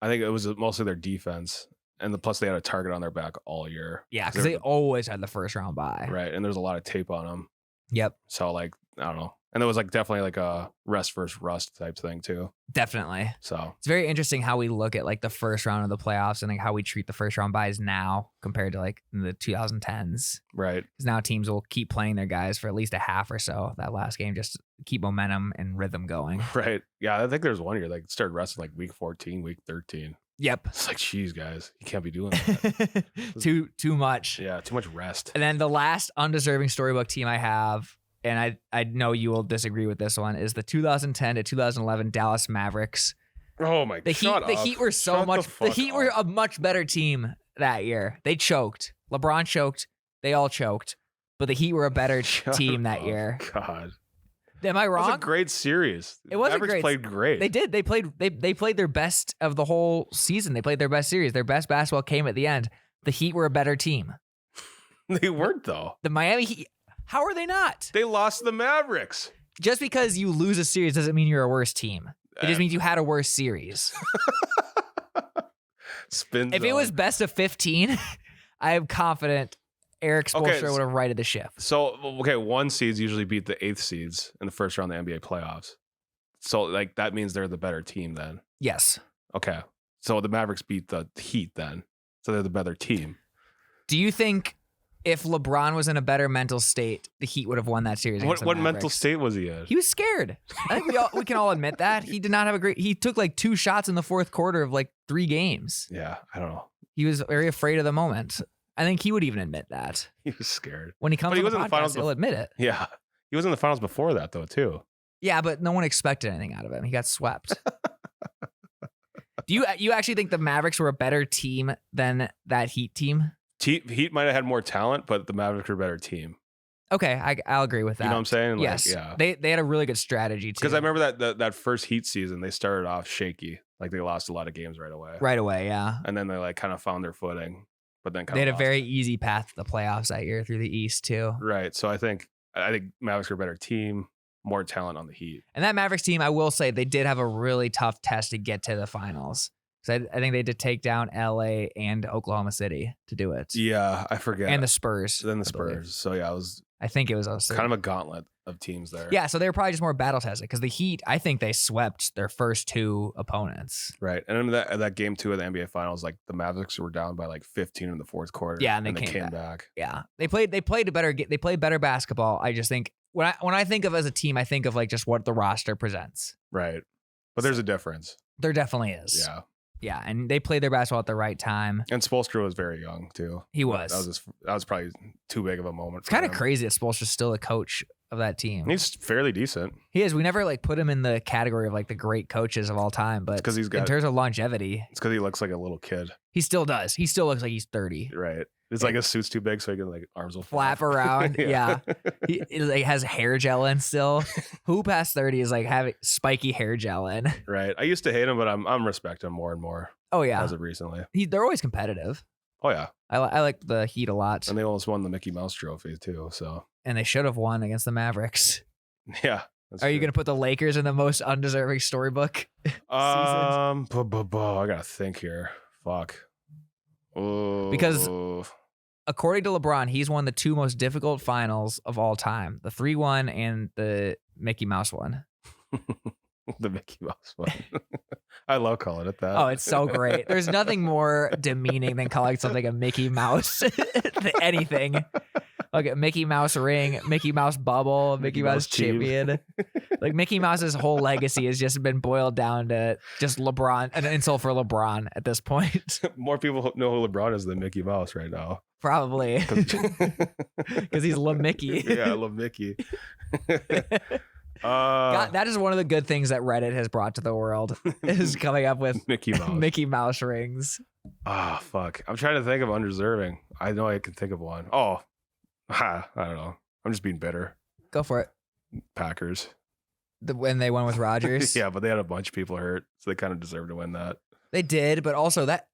I think it was mostly their defense. And plus they had a target on their back all year. Yeah, because they always had the first round bye. Right. And there's a lot of tape on them. Yep. So I don't know. And it was like definitely like a rest versus rust type thing too. Definitely. So It's very interesting how we look at like the first round of the playoffs and like how we treat the first round buys now compared to like in the 2010s. right. Because now teams will keep playing their guys for at least a half or so that last game, just to keep momentum and rhythm going. Right. Yeah, I think there's one year like started resting like week 14, week 13. Yep. It's like, geez, guys, you can't be doing that. too much. Yeah, too much rest. And then the last undeserving storybook team I have, and I know you will disagree with this one, is the 2010 to 2011 Dallas Mavericks. Oh my god. The Heat were a much better team that year. They choked. LeBron choked. They all choked. But the Heat were a better team that year. God. Am I wrong? It was a great series. It was Mavericks played great. They did. They played their best of the whole season. They played their best series. Their best basketball came at the end. The Heat were a better team. They weren't though. The Miami Heat. How are they not? They lost to the Mavericks. Just because you lose a series doesn't mean you're a worse team. It just means you had a worse series. Spin If zone. it was best of 15, I am confident Eric Spoelstra would have righted the ship. So, okay, 1 seeds usually beat the 8th seeds in the first round of the NBA playoffs. So, like, that means they're the better team then. Yes. Okay. So the Mavericks beat the Heat then. So they're the better team. Do you think if LeBron was in a better mental state, the Heat would have won that series? What mental state was he in? He was scared. I think we can all admit that. He did not have he took like 2 shots in the fourth quarter of like 3 games. Yeah, I don't know. He was very afraid of the moment. I think he would even admit that. He was scared. When he comes to the podcast, he'll admit it. Yeah. He was in the finals before that though, too. Yeah, but no one expected anything out of him. He got swept. Do you actually think the Mavericks were a better team than that Heat team? Heat might have had more talent, but the Mavericks were a better team. Okay, I'll agree with that. You know what I'm saying? Like, yes. Yeah. They had a really good strategy too. Because I remember that first Heat season, they started off shaky. Like they lost a lot of games right away. Right away, yeah. And then they like kind of found their footing, but then they had a very easy path to the playoffs that year through the East too. Right. So I think Mavericks were a better team, more talent on the Heat. And that Mavericks team, I will say, they did have a really tough test to get to the finals. So I think they did take down LA and Oklahoma City to do it. Yeah, I forget. And the Spurs. Then the Spurs. So yeah, I think it was also kind of a gauntlet of teams there. Yeah, so they were probably just more battle tested because the Heat, I think they swept their first 2 opponents. Right. And in that game 2 of the NBA Finals, like the Mavericks were down by like 15 in the fourth quarter. Yeah, and they came back. Yeah, they played better basketball. I just think when I think of as a team, I think of like just what the roster presents. Right. But there's a difference. There definitely is. Yeah. Yeah, and they played their basketball at the right time. And Spoelstra was very young too. He was. That was probably too big of a moment. It's kind of crazy that Spoelstra's still a coach of that team. He's fairly decent. He is. We never like put him in the category of like the great coaches of all time, but because in terms of longevity, it's because he looks like a little kid. He still does. He still looks like he's 30. Right. It's like his suit's too big, so he can like arms will flap around. Yeah. He like has hair gel in still. Who past 30 is like having spiky hair gel in? Right. I used to hate him, but I'm respecting him more and more. Oh yeah. As of recently. They're always competitive. Oh yeah. I like the Heat a lot. And they almost won the Mickey Mouse Trophy too. So. And they should have won against the Mavericks. Yeah. Are you gonna put the Lakers in the most undeserving storybook? I gotta think here. Fuck. Because according to LeBron, he's won the 2 most difficult finals of all time: the 3-1 and the Mickey Mouse one. The Mickey Mouse one. I love calling it that. Oh, it's so great. There's nothing more demeaning than calling something a Mickey Mouse. Anything. Like a Mickey Mouse ring, Mickey Mouse bubble, Mickey Mouse champion. Like Mickey Mouse's whole legacy has just been boiled down to just LeBron, an insult for LeBron at this point. More people know who LeBron is than Mickey Mouse right now. Probably. Because he's Le Mickey. Yeah, I love Mickey. God, that is one of the good things that Reddit has brought to the world is coming up with Mickey Mouse rings. Ah, fuck. I'm trying to think of undeserving. I know I can think of one. Oh, I don't know. I'm just being bitter. Go for it. Packers. When they won with Rodgers. Yeah, but they had a bunch of people hurt, so they kind of deserved to win that. They did, but also that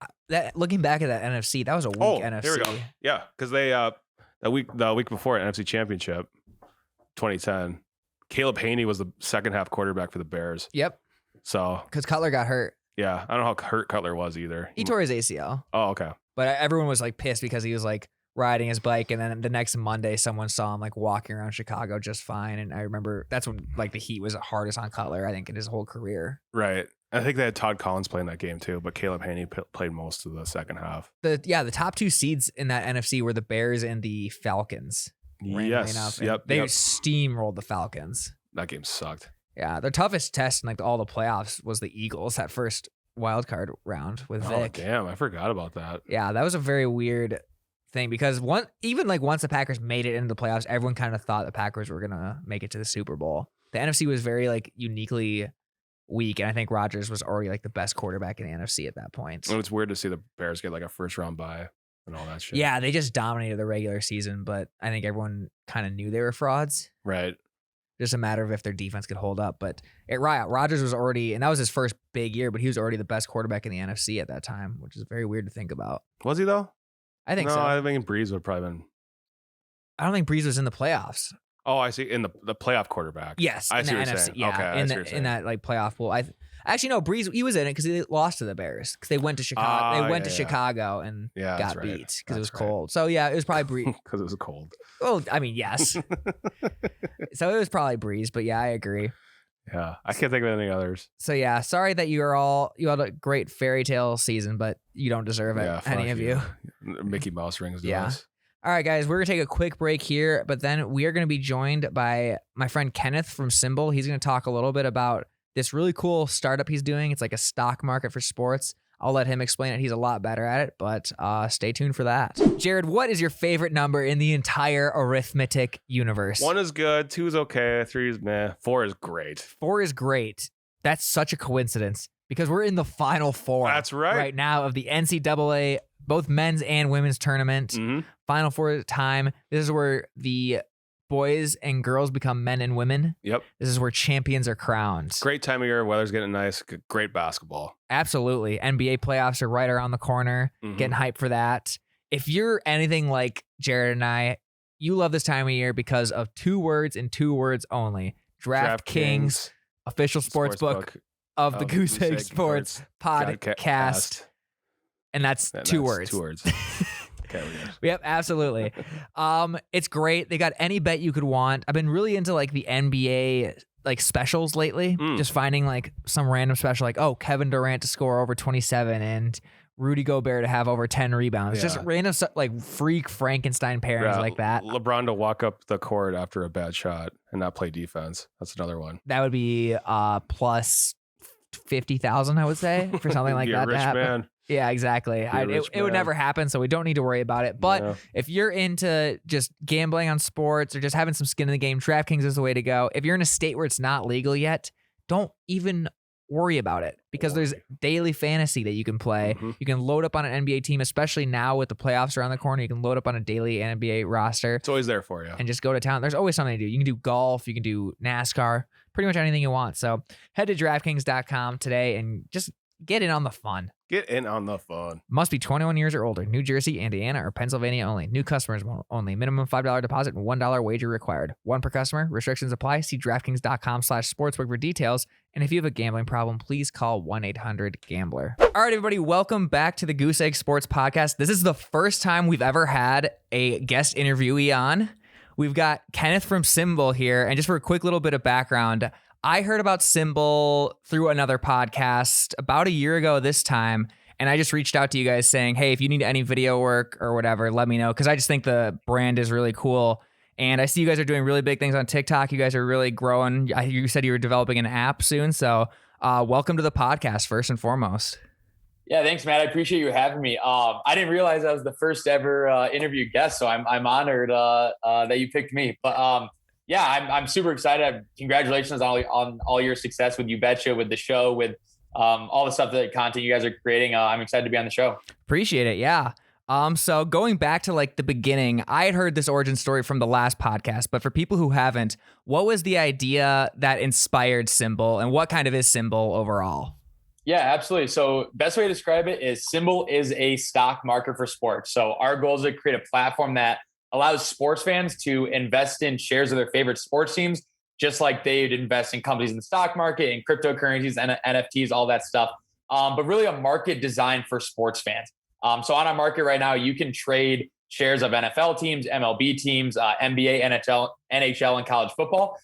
looking back at that NFC, that was a weak NFC. Here we go. Yeah, because they the week before NFC Championship, 2010, Caleb Haney was the second half quarterback for the Bears. Yep. So because Cutler got hurt. Yeah, I don't know how hurt Cutler was either. He tore his ACL. Oh, okay. But everyone was like pissed because he was like riding his bike, and then the next Monday someone saw him like walking around Chicago just fine. And I remember that's when like the heat was hardest on Cutler, I think, in his whole career. Right. I think they had Todd Collins playing that game too, but Caleb Haney played most of the second half. The top 2 seeds in that NFC were the Bears and the Falcons. Yes. Enough. Yep. They yep. steamrolled the Falcons. That game sucked. Yeah, their toughest test in like all the playoffs was the Eagles, that first wild card round with Vic. Oh damn, I forgot about that. Yeah, that was a very weird thing because once the Packers made it into the playoffs, everyone kind of thought the Packers were gonna make it to the Super Bowl. The NFC was very like uniquely weak, and I think Rodgers was already like the best quarterback in the NFC at that point. And it's weird to see the Bears get like a first round bye and all that shit. Yeah, they just dominated the regular season, but I think everyone kind of knew they were frauds. Right. Just a matter of if their defense could hold up. But Rodgers was already, and that was his first big year, but he was already the best quarterback in the NFC at that time, which is very weird to think about. Was he though? I think no, so. I think Breeze would have probably been. I don't think Breeze was in the playoffs. Oh, I see. In the playoff quarterback. Yes, I in see the what you're NFC. saying. Yeah, Okay, in that like playoff pool. Actually no, Breeze, he was in it because he lost to the Bears because they went to Chicago. They went to Chicago and got right. beat because it was cold. So yeah, it was probably Breeze. Because it was cold. Well, I mean, yes. So it was probably Breeze, but yeah, I agree. Yeah, I can't think of any others. So yeah, sorry that you had a great fairy tale season, but you don't deserve it, Yeah, any of you. Mickey Mouse rings to Yeah. us. All right, guys, we're going to take a quick break here, but then we are going to be joined by my friend Kenneth from SimBULL. He's going to talk a little bit about this really cool startup he's doing. It's like a stock market for sports. I'll let him explain it. He's a lot better at it, but stay tuned for that. Jerrod, what is your favorite number in the entire arithmetic universe? 1 is good. 2 is okay. 3 is meh. 4 is great. 4 is great. That's such a coincidence because we're in the Final Four. That's right now of the NCAA, both men's and women's tournament. Mm-hmm. Final Four time. This is where the boys and girls become men and women. Yep. This is where champions are crowned. Great time of year. Weather's getting nice. Great basketball. Absolutely. NBA playoffs are right around the corner. Mm-hmm. Getting hyped for that. If you're anything like Jerrod and I, you love this time of year because of 2 words and 2 words only. DraftKings, official sportsbook of the Goose Egg Sports podcast. And that's 2 words. 2 words. Okay, Yep, absolutely. It's great. They got any bet you could want. I've been really into like the NBA like specials lately. Just finding like some random special like, oh, Kevin Durant to score over 27 and Rudy Gobert to have over 10 rebounds. Just random like freak Frankenstein pairings like that. LeBron to walk up the court after a bad shot and not play defense. That's another one. That would be plus 50,000, I would say, for something like that rich to happen. Man. Yeah, exactly. It would never happen, so we don't need to worry about it. But if you're into just gambling on sports or just having some skin in the game, DraftKings is the way to go. If you're in a state where it's not legal yet, don't even worry about it because there's daily fantasy that you can play. Mm-hmm. You can load up on an NBA team, especially now with the playoffs around the corner. You can load up on a daily NBA roster. It's always there for you. And just go to town. There's always something to do. You can do golf. You can do NASCAR. Pretty much anything you want. So head to DraftKings.com today and just get in on the fun. Get in on the fun. Must be 21 years or older. New Jersey, Indiana, or Pennsylvania only. New customers only. Minimum $5 deposit and $1 wager required. 1 per customer. Restrictions apply. See DraftKings.com/sportsbook for details. And if you have a gambling problem, please call 1-800-GAMBLER. All right, everybody. Welcome back to the Goose Egg Sports Podcast. This is the first time we've ever had a guest interviewee on. We've got Kenneth from SimBULL here. And just for a quick little bit of background, I heard about SimBULL through another podcast about a year ago this time, and I just reached out to you guys saying, hey, if you need any video work or whatever, let me know, because I just think the brand is really cool, and I see you guys are doing really big things on TikTok. You guys are really growing. You said you were developing an app soon, so welcome to the podcast, first and foremost. Yeah, thanks, Matt. I appreciate you having me. I didn't realize I was the first ever interview guest, so I'm honored that you picked me, but yeah, I'm super excited. Congratulations on all your success with You Betcha, with the show, with all the stuff, that content you guys are creating. I'm excited to be on the show. Appreciate it. Yeah. So going back to like the beginning, I had heard this origin story from the last podcast, but for people who haven't, what was the idea that inspired SimBULL, and what kind of is SimBULL overall? Yeah, absolutely. So best way to describe it is SimBULL is a stock market for sports. So our goal is to create a platform that allows sports fans to invest in shares of their favorite sports teams, just like they'd invest in companies in the stock market, in cryptocurrencies, and NFTs, all that stuff. But really a market designed for sports fans. So on our market right now, you can trade shares of NFL teams, MLB teams, NBA, NHL, and college football.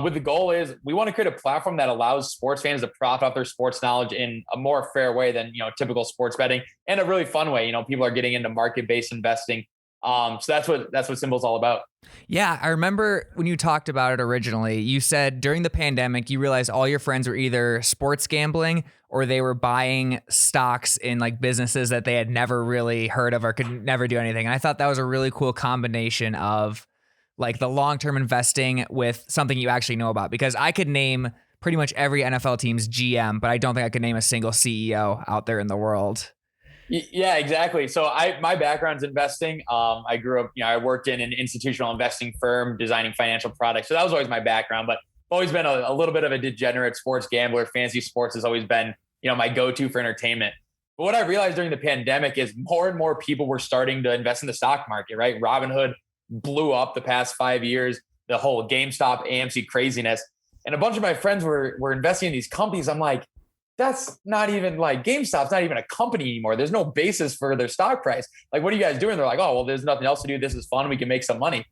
With the goal is we want to create a platform that allows sports fans to profit off their sports knowledge in a more fair way than, typical sports betting, and a really fun way. People are getting into market-based investing. So that's what SimBULL's all about. Yeah, I remember when you talked about it originally, you said during the pandemic, you realized all your friends were either sports gambling or they were buying stocks in like businesses that they had never really heard of or could never do anything. And I thought that was a really cool combination of like the long-term investing with something you actually know about, because I could name pretty much every NFL team's GM, but I don't think I could name a single CEO out there in the world. Yeah, exactly. So my background's investing. I grew up, I worked in an institutional investing firm designing financial products. So that was always my background, but I've always been a little bit of a degenerate sports gambler. Fantasy sports has always been, my go-to for entertainment. But what I realized during the pandemic is more and more people were starting to invest in the stock market, right? Robinhood blew up the past 5 years, the whole GameStop, AMC craziness. And a bunch of my friends were investing in these companies. I'm like, that's not even like GameStop's not even a company anymore. There's no basis for their stock price. Like, what are you guys doing? They're like, oh, well, there's nothing else to do. This is fun. We can make some money.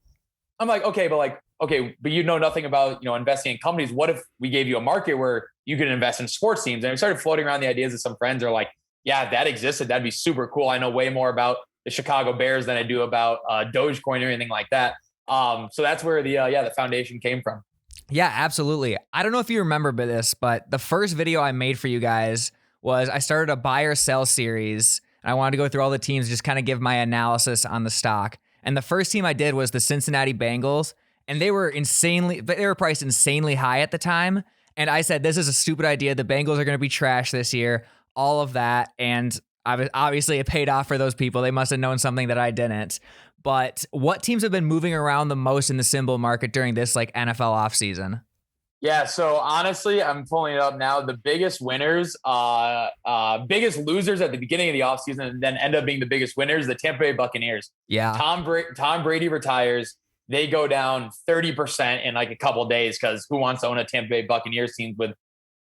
I'm like, okay, but you know nothing about, investing in companies. What if we gave you a market where you could invest in sports teams? And we started floating around the ideas of some friends are like, yeah, if that existed, that'd be super cool. I know way more about the Chicago Bears than I do about Dogecoin or anything like that. So that's where the foundation came from. Yeah, absolutely. I don't know if you remember this, but the first video I made for you guys was I started a buy or sell series, and I wanted to go through all the teams, just kind of give my analysis on the stock. And the first team I did was the Cincinnati Bengals, and they were priced insanely high at the time. And I said, this is a stupid idea. The Bengals are going to be trash this year, all of that. And obviously it paid off for those people. They must have known something that I didn't. But what teams have been moving around the most in the SimBULL market during this like NFL offseason? Yeah, so honestly, I'm pulling it up now. The biggest winners, biggest losers at the beginning of the offseason and then end up being the biggest winners, the Tampa Bay Buccaneers. Yeah. Tom Brady retires. They go down 30% in like a couple of days because who wants to own a Tampa Bay Buccaneers team with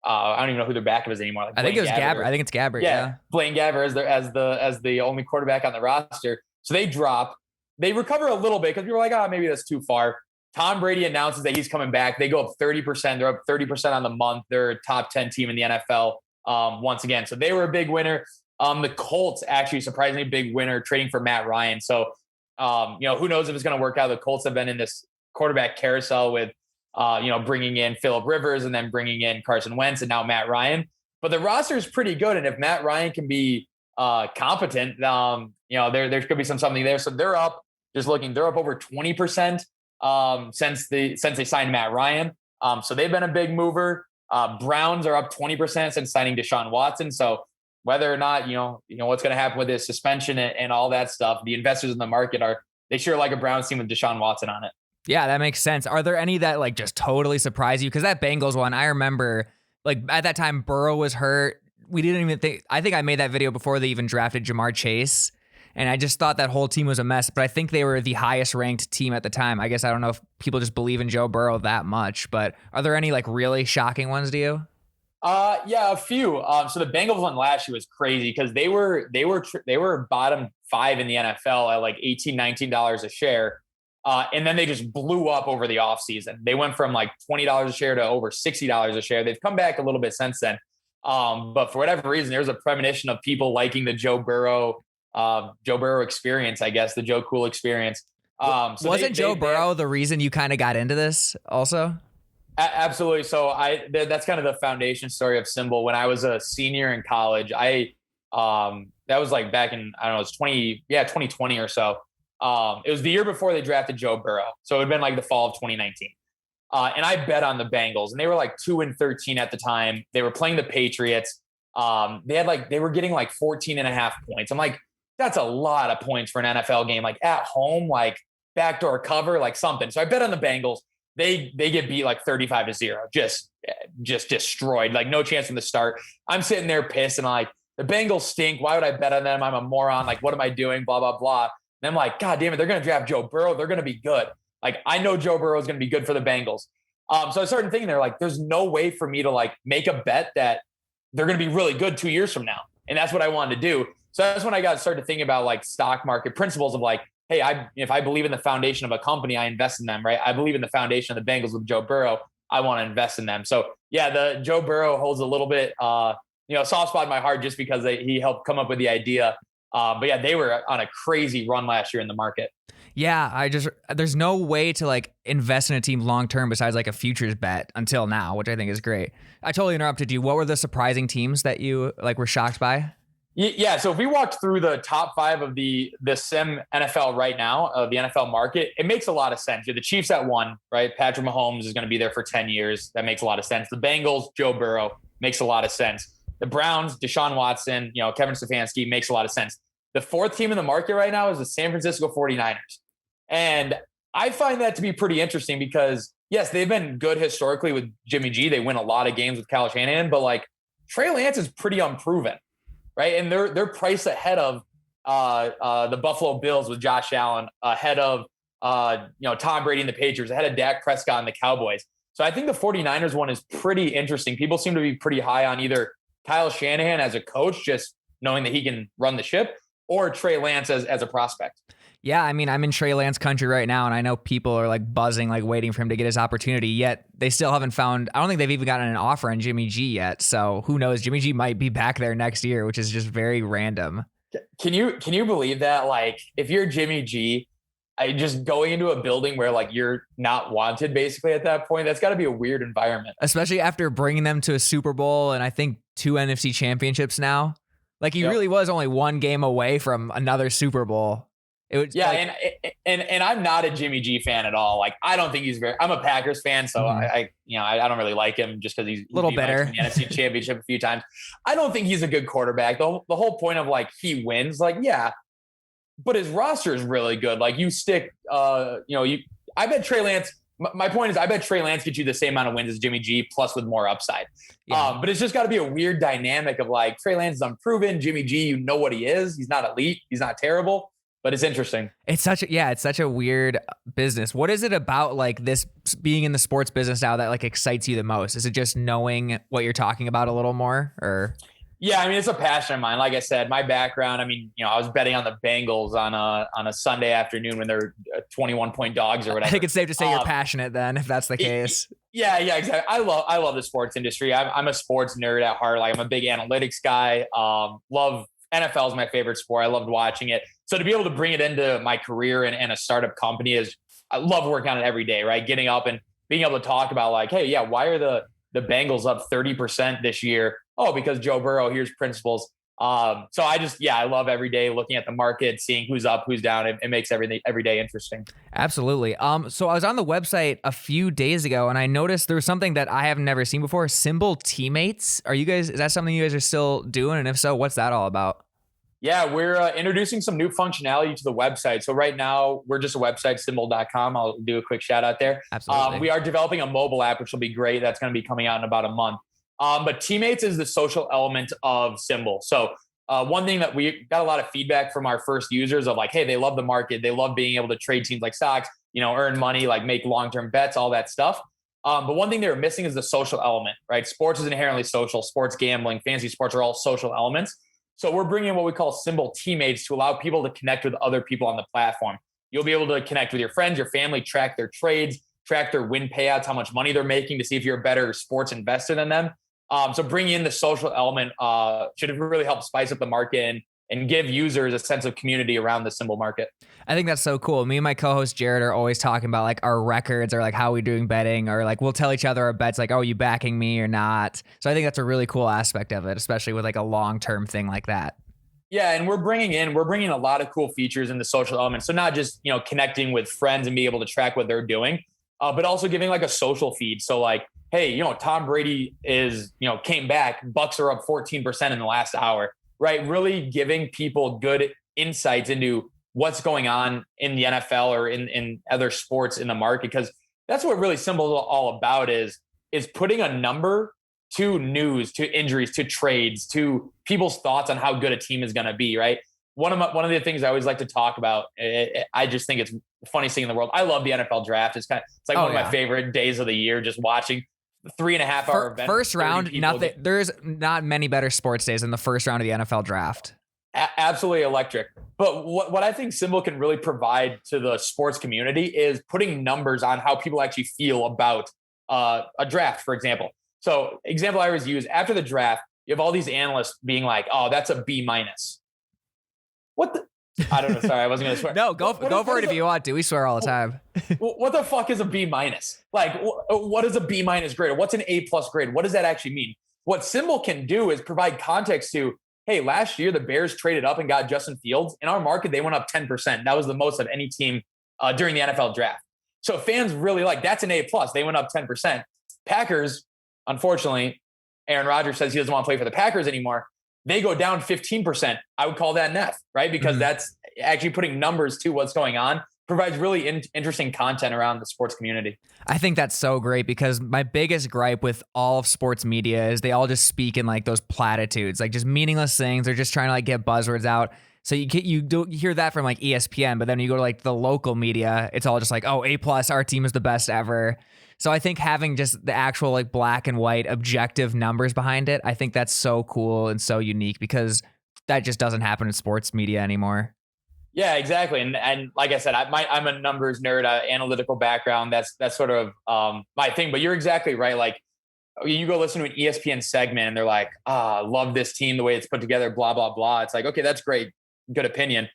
I don't even know who their backup is anymore. Like I think it was Gabbert. I think it's Gabbert. Yeah. Blaine Gabbert as the only quarterback on the roster. So they drop. They recover a little bit because people are like, maybe that's too far. Tom Brady announces that he's coming back. They go up 30%. They're up 30% on the month. They're a top 10 team in the NFL once again. So they were a big winner. The Colts actually surprisingly big winner trading for Matt Ryan. So, who knows if it's going to work out. The Colts have been in this quarterback carousel with, bringing in Phillip Rivers and then bringing in Carson Wentz and now Matt Ryan. But the roster is pretty good. And if Matt Ryan can be competent, there could be something there. So they're up. Just looking, they're up over 20% since they signed Matt Ryan. So they've been a big mover. Browns are up 20% since signing Deshaun Watson. So whether or not, what's going to happen with his suspension and all that stuff, the investors in the market they sure like a Browns team with Deshaun Watson on it. Yeah, that makes sense. Are there any that like just totally surprise you? Because that Bengals one, I remember like at that time Burrow was hurt. We didn't even think, I think I made that video before they even drafted Jamar Chase. And I just thought that whole team was a mess, but I think they were the highest ranked team at the time. I guess I don't know if people just believe in Joe Burrow that much, but are there any like really shocking ones to you? Yeah, a few. So the Bengals one last year was crazy because they were bottom 5 in the NFL at like $18, $19 a share. And then they just blew up over the offseason. They went from like $20 a share to over $60 a share. They've come back a little bit since then. But for whatever reason, there was a premonition of people liking the Joe Burrow experience, I guess, the Joe Cool experience. So wasn't Joe Burrow the reason you kind of got into this also? Absolutely. So that's kind of the foundation story of SimBULL. When I was a senior in college, that was like back in, I don't know, it was 2020 or so. It was the year before they drafted Joe Burrow. So it had been like the fall of 2019. And I bet on the Bengals, and they were like 2-13 at the time. They were playing the Patriots. They were getting like 14.5 points. I'm like, that's a lot of points for an NFL game, like at home, like backdoor cover, like something. So I bet on the Bengals. They get beat like 35-0, just destroyed, like no chance from the start. I'm sitting there pissed and like, the Bengals stink. Why would I bet on them? I'm a moron. Like, what am I doing? Blah, blah, blah. And I'm like, God damn it, they're going to draft Joe Burrow. They're going to be good. Like, I know Joe Burrow is going to be good for the Bengals. So I started thinking there, like, there's no way for me to like make a bet that they're going to be really good 2 years from now. And that's what I wanted to do. So that's when I started thinking about like stock market principles of like, hey, if I believe in the foundation of a company, I invest in them, right? I believe in the foundation of the Bengals with Joe Burrow. I want to invest in them. So yeah, the Joe Burrow holds a little bit, soft spot in my heart just because he helped come up with the idea. But yeah, they were on a crazy run last year in the market. Yeah, there's no way to like invest in a team long term besides like a futures bet until now, which I think is great. I totally interrupted you. What were the surprising teams that you like were shocked by? Yeah, so if we walked through the top 5 of the Sim NFL right now, of the NFL market, it makes a lot of sense. You're the Chiefs at 1, right? Patrick Mahomes is going to be there for 10 years. That makes a lot of sense. The Bengals, Joe Burrow, makes a lot of sense. The Browns, Deshaun Watson, Kevin Stefanski, makes a lot of sense. The 4th team in the market right now is the San Francisco 49ers. And I find that to be pretty interesting because, yes, they've been good historically with Jimmy G. They win a lot of games with Kyle Shanahan, but like Trey Lance is pretty unproven. Right. And they're priced ahead of the Buffalo Bills with Josh Allen, ahead of Tom Brady and the Patriots, ahead of Dak Prescott and the Cowboys. So I think the 49ers one is pretty interesting. People seem to be pretty high on either Kyle Shanahan as a coach, just knowing that he can run the ship, or Trey Lance as a prospect. Yeah, I mean, I'm in Trey Lance country right now, and I know people are like buzzing, like waiting for him to get his opportunity, yet they still haven't found, I don't think they've even gotten an offer on Jimmy G yet. So who knows? Jimmy G might be back there next year, which is just very random. Can you believe that? Like, if you're Jimmy G, just going into a building where like you're not wanted basically at that point, that's got to be a weird environment. Especially after bringing them to a Super Bowl and I think 2 NFC championships now. Like he really was only 1 game away from another Super Bowl. It was and I'm not a Jimmy G fan at all. Like I don't think I'm a Packers fan, so I don't really like him just because he's a little better in the NFC Championship a few times. I don't think he's a good quarterback. The whole point of like he wins, like yeah, but his roster is really good. Like you stick, I bet Trey Lance. My point is, I bet Trey Lance gets you the same amount of wins as Jimmy G, plus with more upside. Yeah. But it's just got to be a weird dynamic of like Trey Lance is unproven. Jimmy G, you know what he is. He's not elite. He's not terrible. But it's interesting. It's such a weird business. What is it about like this being in the sports business now that like excites you the most? Is it just knowing what you're talking about a little more, or? Yeah, I mean, it's a passion of mine. Like I said, my background, I mean, I was betting on the Bengals on a Sunday afternoon when they're 21-point dogs or whatever. I think it's safe to say you're passionate then, if that's the case. Yeah, exactly. I love the sports industry. I'm a sports nerd at heart. Like I'm a big analytics guy. Love NFL is my favorite sport. I loved watching it. So to be able to bring it into my career and a startup company I love working on it every day, right? Getting up and being able to talk about like, hey, yeah, why are the Bengals up 30% this year? Oh, because Joe Burrow, here's principles. So I love every day looking at the market, seeing who's up, who's down. It makes everything every day interesting. Absolutely. So I was on the website a few days ago and I noticed there was something that I have never seen before. SimBULL Teammates. Is that something you guys are still doing? And if so, what's that all about? Yeah, we're introducing some new functionality to the website. So right now we're just a website, SimBULL.com. I'll do a quick shout out there. Absolutely. We are developing a mobile app, which will be great. That's going to be coming out in about a month. But Teammates is the social element of SimBULL. So one thing that we got a lot of feedback from our first users of like, hey, they love the market. They love being able to trade teams like stocks, earn money, like make long-term bets, all that stuff. But one thing they were missing is the social element, right? Sports is inherently social. Sports gambling, fantasy sports are all social elements. So we're bringing what we call SimBULL Teammates to allow people to connect with other people on the platform. You'll be able to connect with your friends, your family, track their trades, track their win payouts, how much money they're making to see if you're a better sports investor than them. So bringing in the social element should really help spice up the market and give users a sense of community around the SimBULL market. I think that's so cool. Me and my co-host Jerrod are always talking about like our records or like how we doing betting, or like we'll tell each other our bets like, oh, you backing me or not? So I think that's a really cool aspect of it, especially with like a long-term thing like that. Yeah, and we're bringing a lot of cool features in the social element. So not just, connecting with friends and be able to track what they're doing, but also giving like a social feed. So like, hey, Tom Brady came back, Bucks are up 14% in the last hour. Right, really giving people good insights into what's going on in the NFL or in other sports in the market, because that's what really SimBULL is all about is putting a number to news, to injuries, to trades, to people's thoughts on how good a team is going to be. Right, one of the things I always like to talk about. I just think it's the funniest thing in the world. I love the NFL draft. It's one of my favorite days of the year. Just watching. 3.5 hour event. First round, there's not many better sports days than the first round of the NFL draft. Absolutely electric. But what I think SimBULL can really provide to the sports community is putting numbers on how people actually feel about a draft, for example. So example I always use, after the draft, you have all these analysts being like, oh, that's a B minus. What the? I don't know. Sorry, I wasn't going to swear. No, go for it if you want to. We swear all the time. What the fuck is a B minus? Like, what is a B minus grade? What's an A plus grade? What does that actually mean? What SimBULL can do is provide context to, hey, last year the Bears traded up and got Justin Fields. In our market, they went up 10%. That was the most of any team during the NFL draft. So fans really like, that's an A plus. They went up 10%. Packers, unfortunately, Aaron Rodgers says he doesn't want to play for the Packers anymore. They go down 15%. I would call that an F, right? Because that's actually putting numbers to what's going on, provides really interesting content around the sports community. I think that's so great because my biggest gripe with all of sports media is they all just speak in like those platitudes, like just meaningless things. They're just trying to like get buzzwords out. So you hear that from like ESPN, but then you go to like the local media, it's all just like, oh, A plus, our team is the best ever. So I think having just the actual like black and white objective numbers behind it, I think that's so cool and so unique because that just doesn't happen in sports media anymore. Yeah, exactly. And like I said, I'm a numbers nerd, analytical background. That's sort of my thing. But you're exactly right. Like you go listen to an ESPN segment and they're like, love this team, the way it's put together, blah, blah, blah. It's like, okay, that's great. Good opinion.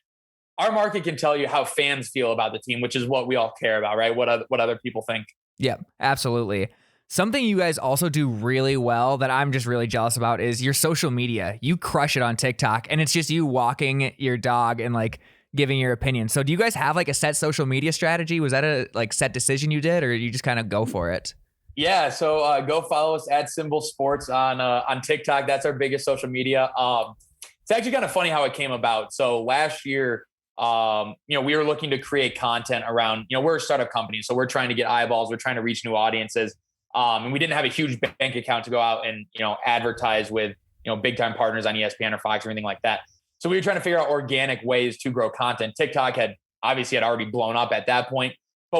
Our market can tell you how fans feel about the team, which is what we all care about, right? What other people think. Yeah, absolutely. Something you guys also do really well that I'm just really jealous about is your social media. You crush it on TikTok and it's just you walking your dog and like giving your opinion. So do you guys have like a set social media strategy? Was that a like set decision you did or you just kind of go for it? Yeah. So go follow us at SimBULL Sports on TikTok. That's our biggest social media. It's actually kind of funny how it came about. So last year, we were looking to create content around, we're a startup company. So we're trying to get eyeballs. We're trying to reach new audiences. And we didn't have a huge bank account to go out and, advertise with, big time partners on ESPN or Fox or anything like that. So we were trying to figure out organic ways to grow content. TikTok had already blown up at that point, but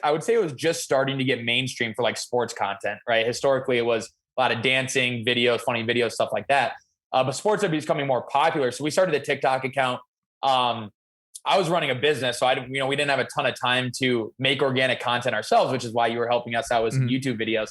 I would say it was just starting to get mainstream for like sports content, right? Historically, it was a lot of dancing videos, funny videos, stuff like that. But sports are becoming more popular. So we started a TikTok account. I was running a business, so we didn't have a ton of time to make organic content ourselves, which is why you were helping us out with some YouTube videos.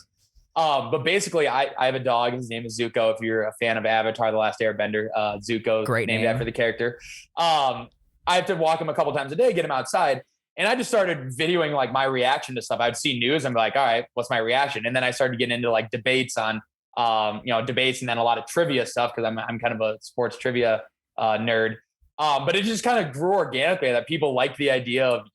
But basically, I have a dog. His name is Zuko. If you're a fan of Avatar: The Last Airbender, Zuko, great named name. after the character. I have to walk him a couple times a day, get him outside, and I just started videoing like my reaction to stuff. I'd see news and be like, all right, what's my reaction? And then I started getting into like debates on, debates, and then a lot of trivia stuff because I'm kind of a sports trivia nerd. But it just kind of grew organically that people liked the idea of,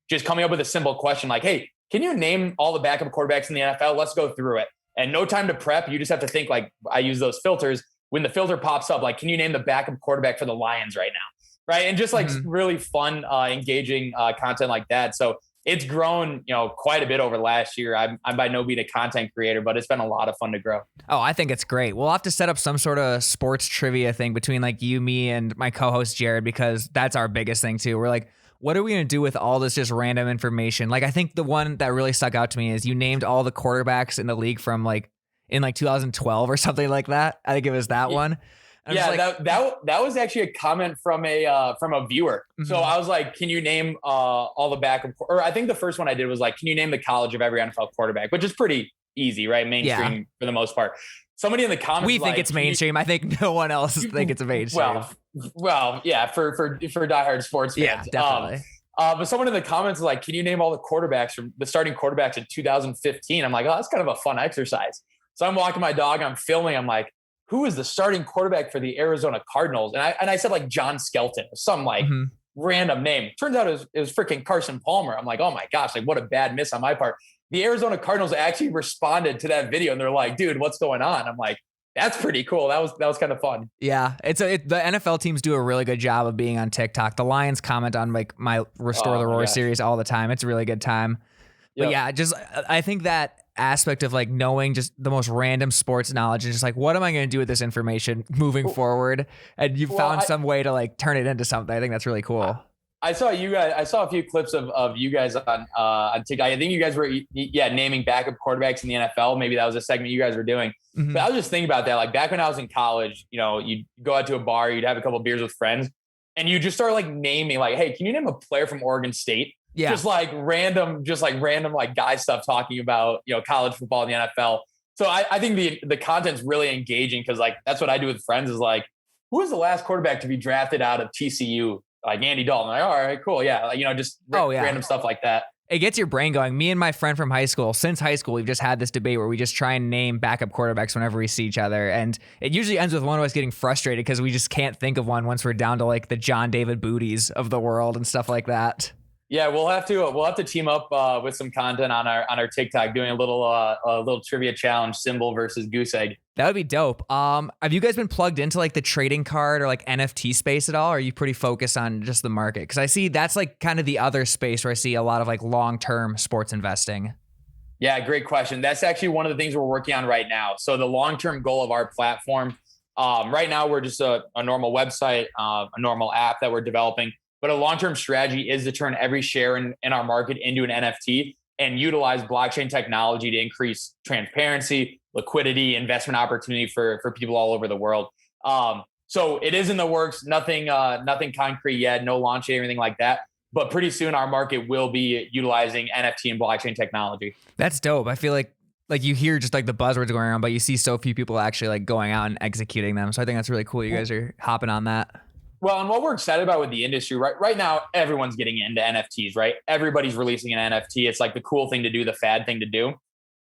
just coming up with a simple question like, hey, can you name all the backup quarterbacks in the NFL? Let's go through it. And no time to prep. You just have to think like I use those filters. When the filter pops up, like, can you name the backup quarterback for the Lions right now? Right. And just like really fun, engaging content like that. So it's grown, quite a bit over last year. I'm by no means a content creator, but it's been a lot of fun to grow. Oh, I think it's great. We'll have to set up some sort of sports trivia thing between like you, me, and my co-host Jerrod, because that's our biggest thing too. We're like, what are we going to do with all this just random information? Like, I think the one that really stuck out to me is you named all the quarterbacks in the league from like in like 2012 or something like that. I think it was that one. Yeah, like, that was actually a comment from a viewer. So I was like, can you name all the backup? Or I think the first one I did was like, can you name the college of every NFL quarterback? Which is pretty easy, right? Mainstream for the most part. Somebody in the comments, we think it's mainstream. I think no one else think it's a mainstream. Well, yeah, for diehard sports fans. Yeah, definitely. But someone in the comments is like, can you name all the quarterbacks from the starting quarterbacks in 2015? I'm like, oh, that's kind of a fun exercise. So I'm walking my dog, I'm filming, I'm like, who is the starting quarterback for the Arizona Cardinals? And I said like John Skelton, some like random name. Turns out it was freaking Carson Palmer. I'm like, oh my gosh, like what a bad miss on my part. The Arizona Cardinals actually responded to that video and they're like, dude, what's going on? I'm like, that's pretty cool. That was kind of fun. Yeah, the NFL teams do a really good job of being on TikTok. The Lions comment on like my Restore the Roar series all the time. It's a really good time. But yeah, I think that aspect of like knowing just the most random sports knowledge and just like, what am I going to do with this information moving forward? And you found some way to like turn it into something. I think that's really cool. I saw you guys. I saw a few clips of you guys on TikTok. I think you guys were naming backup quarterbacks in the NFL. Maybe that was a segment you guys were doing. Mhm. But I was just thinking about that. Like back when I was in college, you'd go out to a bar, you'd have a couple beers with friends, and you just start like naming like, hey, can you name a player from Oregon State? Yeah. Just like random like guy stuff talking about college football in the NFL. So I think the content's really engaging because like that's what I do with friends is like, who was the last quarterback to be drafted out of TCU? Like Andy Dalton. Like, all right, cool. Yeah. Like, just random stuff like that. It gets your brain going. Me and my friend from since high school, we've just had this debate where we just try and name backup quarterbacks whenever we see each other. And it usually ends with one of us getting frustrated because we just can't think of one once we're down to like the John David Booties of the world and stuff like that. Yeah, we'll have to team up with some content on our TikTok, doing a little trivia challenge, SimBULL versus Goose Egg. That would be dope. Have you guys been plugged into like the trading card or like NFT space at all? Or are you pretty focused on just the market? Because I see that's like kind of the other space where I see a lot of like long-term sports investing. Yeah, great question. That's actually one of the things we're working on right now. So the long-term goal of our platform, right now we're just a normal website, a normal app that we're developing. But a long-term strategy is to turn every share in our market into an NFT and utilize blockchain technology to increase transparency, liquidity, investment opportunity for people all over the world. So it is in the works, nothing concrete yet, no launch, anything like that. But pretty soon our market will be utilizing NFT and blockchain technology. That's dope. I feel like you hear just like the buzzwords going around, but you see so few people actually like going out and executing them. So I think that's really cool. You guys are hopping on that. Well, and what we're excited about with the industry right now, everyone's getting into NFTs, right? Everybody's releasing an NFT. It's like the cool thing to do, the fad thing to do.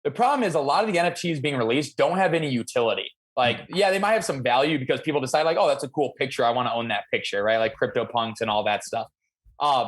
The problem is a lot of the NFTs being released don't have any utility. Like, yeah, they might have some value because people decide like, oh, that's a cool picture. I want to own that picture, right? Like CryptoPunks and all that stuff.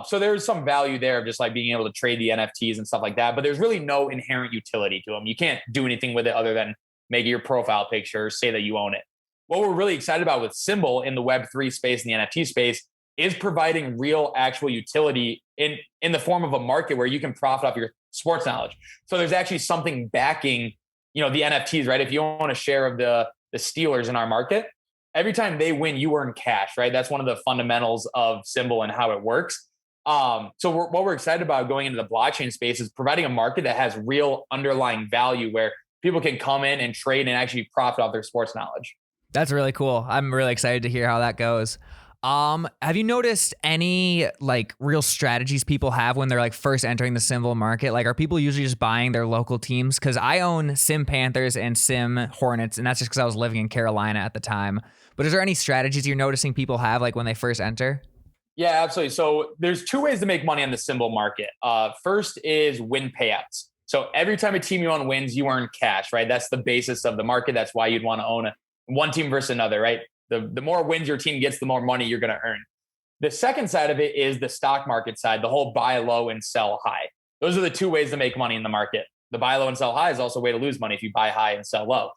So there's some value there of just like being able to trade the NFTs and stuff like that. But there's really no inherent utility to them. You can't do anything with it other than make it your profile picture, say that you own it. What we're really excited about with SimBULL in the Web3 space and the NFT space is providing real actual utility in the form of a market where you can profit off your sports knowledge. So there's actually something backing, the NFTs, right? If you own a share of the Steelers in our market, every time they win, you earn cash, right? That's one of the fundamentals of SimBULL and how it works. So what we're excited about going into the blockchain space is providing a market that has real underlying value where people can come in and trade and actually profit off their sports knowledge. That's really cool. I'm really excited to hear how that goes. Have you noticed any like real strategies people have when they're like first entering the SimBULL market? Like, are people usually just buying their local teams? Because I own Sim Panthers and Sim Hornets, and that's just because I was living in Carolina at the time. But is there any strategies you're noticing people have like when they first enter? Yeah, absolutely. So there's two ways to make money on the SimBULL market. First is win payouts. So every time a team you own wins, you earn cash, right? That's the basis of the market. That's why you'd want to own one team versus another, right? The more wins your team gets, the more money you're going to earn. The second side of it is the stock market side, the whole buy low and sell high. Those are the two ways to make money in the market. The buy low and sell high is also a way to lose money if you buy high and sell low.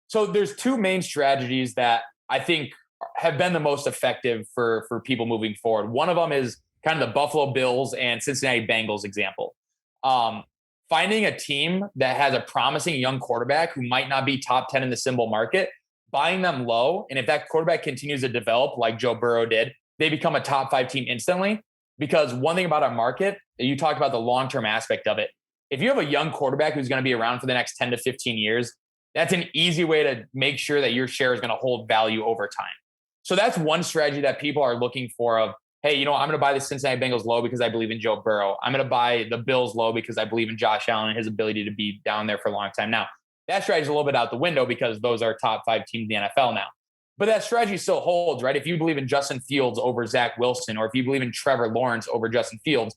So there's two main strategies that I think have been the most effective for people moving forward. One of them is kind of the Buffalo Bills and Cincinnati Bengals example. Finding a team that has a promising young quarterback who might not be top 10 in the SimBULL market, buying them low. And if that quarterback continues to develop like Joe Burrow did, they become a top 5 team instantly. Because one thing about our market, you talked about the long-term aspect of it. If you have a young quarterback who's going to be around for the next 10 to 15 years, that's an easy way to make sure that your share is going to hold value over time. So that's one strategy that people are looking for of, hey, I'm going to buy the Cincinnati Bengals low because I believe in Joe Burrow. I'm going to buy the Bills low because I believe in Josh Allen and his ability to be down there for a long time. Now, that strategy is a little bit out the window because those are top 5 teams in the NFL now. But that strategy still holds, right? If you believe in Justin Fields over Zach Wilson, or if you believe in Trevor Lawrence over Justin Fields,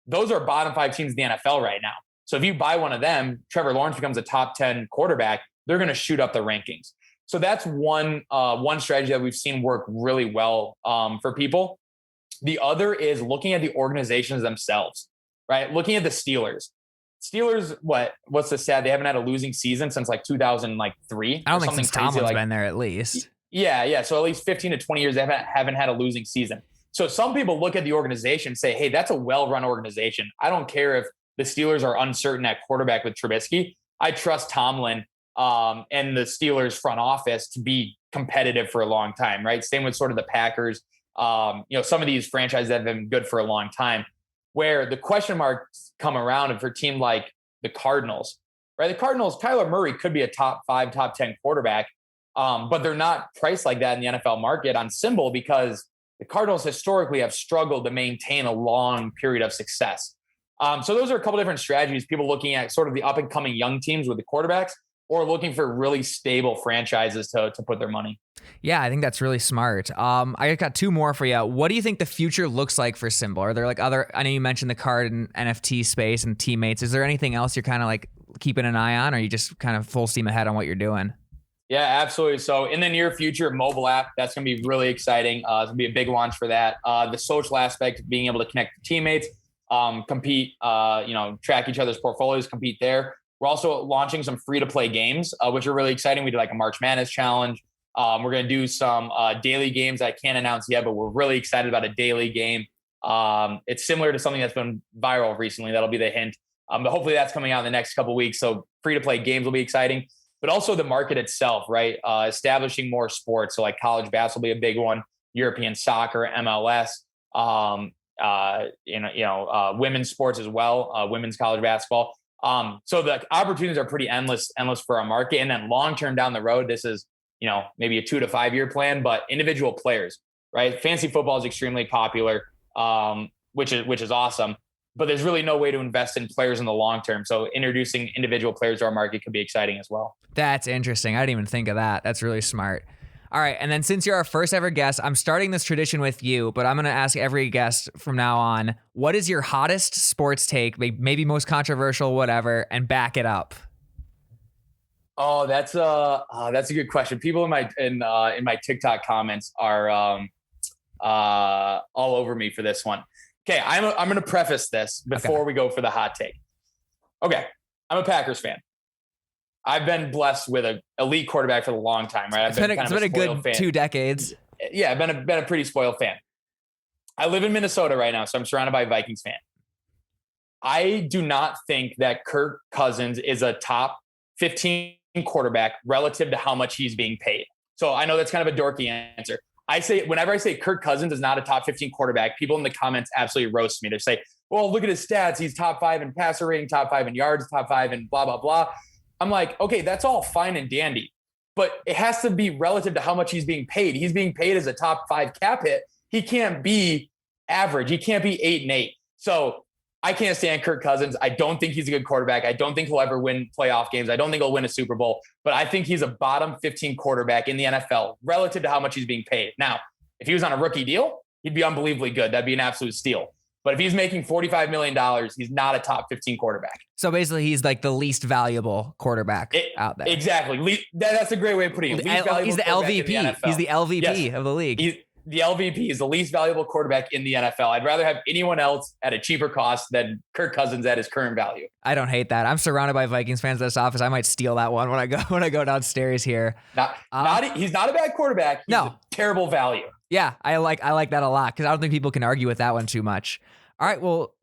those are bottom 5 teams in the NFL right now. So if you buy one of them, Trevor Lawrence becomes a top 10 quarterback, they're going to shoot up the rankings. So that's one strategy that we've seen work really well for people. The other is looking at the organizations themselves, right? Looking at the Steelers. Steelers, what's the stat? They haven't had a losing season since like 2003. I don't think since Tomlin's been there at least. Yeah. So at least 15 to 20 years, they haven't had a losing season. So some people look at the organization and say, hey, that's a well-run organization. I don't care if the Steelers are uncertain at quarterback with Trubisky. I trust Tomlin and the Steelers front office to be competitive for a long time, right? Same with sort of the Packers some of these franchises that have been good for a long time, where the question marks come around for a team like the Cardinals, right? The Cardinals, Kyler Murray could be a top 5, top 10 quarterback, but they're not priced like that in the NFL market on SimBULL because the Cardinals historically have struggled to maintain a long period of success. So those are a couple different strategies, people looking at sort of the up and coming young teams with the quarterbacks or looking for really stable franchises to put their money. Yeah, I think that's really smart. I got 2 more for you. What do you think the future looks like for SimBULL? Are there like I know you mentioned the card and NFT space and teammates. Is there anything else you're kind of like keeping an eye on, or are you just kind of full steam ahead on what you're doing? Yeah, absolutely. So in the near future, mobile app, that's going to be really exciting. It's going to be a big launch for that. The social aspect, being able to connect with teammates, compete, track each other's portfolios, compete there. We're also launching some free-to-play games, which are really exciting. We did like a March Madness challenge. We're going to do some daily games I can't announce yet, but we're really excited about a daily game. It's similar to something that's been viral recently. That'll be the hint. But hopefully that's coming out in the next couple of weeks. So free-to-play games will be exciting. But also the market itself, right? Establishing more sports. So like college basketball will be a big one, European soccer, MLS, women's sports as well, women's college basketball. So the opportunities are pretty endless for our market. And then long-term down the road, this is, maybe a 2 to 5 year plan, but individual players, right? Fantasy football is extremely popular, which is awesome. But there's really no way to invest in players in the long term. So introducing individual players to our market could be exciting as well. That's interesting. I didn't even think of that. That's really smart. All right. And then since you're our first ever guest, I'm starting this tradition with you, but I'm going to ask every guest from now on, what is your hottest sports take, maybe most controversial, whatever, and back it up? Oh, that's a good question. People in my TikTok comments are all over me for this one. Okay, I'm going to preface this before we go for the hot take. Okay, I'm a Packers fan. I've been blessed with an elite quarterback for a long time, right? It's been a good fan. 2 decades. Yeah, I've been a pretty spoiled fan. I live in Minnesota right now, so I'm surrounded by Vikings fans. I do not think that Kirk Cousins is a top 15 quarterback relative to how much he's being paid. So I know that's kind of a dorky answer. Whenever I say Kirk Cousins is not a top 15 quarterback, people in the comments absolutely roast me. They say, well, look at his stats. He's top 5 in passer rating, top 5 in yards, top 5 in blah, blah, blah. I'm like, okay, that's all fine and dandy, but it has to be relative to how much he's being paid. He's being paid as a top 5 cap hit. He can't be average. He can't be 8-8. So I can't stand Kirk Cousins. I don't think he's a good quarterback. I don't think he'll ever win playoff games. I don't think he'll win a Super Bowl, but I think he's a bottom 15 quarterback in the NFL relative to how much he's being paid. Now, if he was on a rookie deal, he'd be unbelievably good. That'd be an absolute steal. But if he's making $45 million, he's not a top 15 quarterback. So basically he's like the least valuable quarterback out there. Exactly. That's a great way of putting it. He's the LVP. He's the LVP of the league. The LVP is the least valuable quarterback in the NFL. I'd rather have anyone else at a cheaper cost than Kirk Cousins at his current value. I don't hate that. I'm surrounded by Vikings fans at this office. I might steal that one when I go downstairs here. He's not a bad quarterback. He's a terrible value. Yeah, I like that a lot because I don't think people can argue with that one too much. All right, well,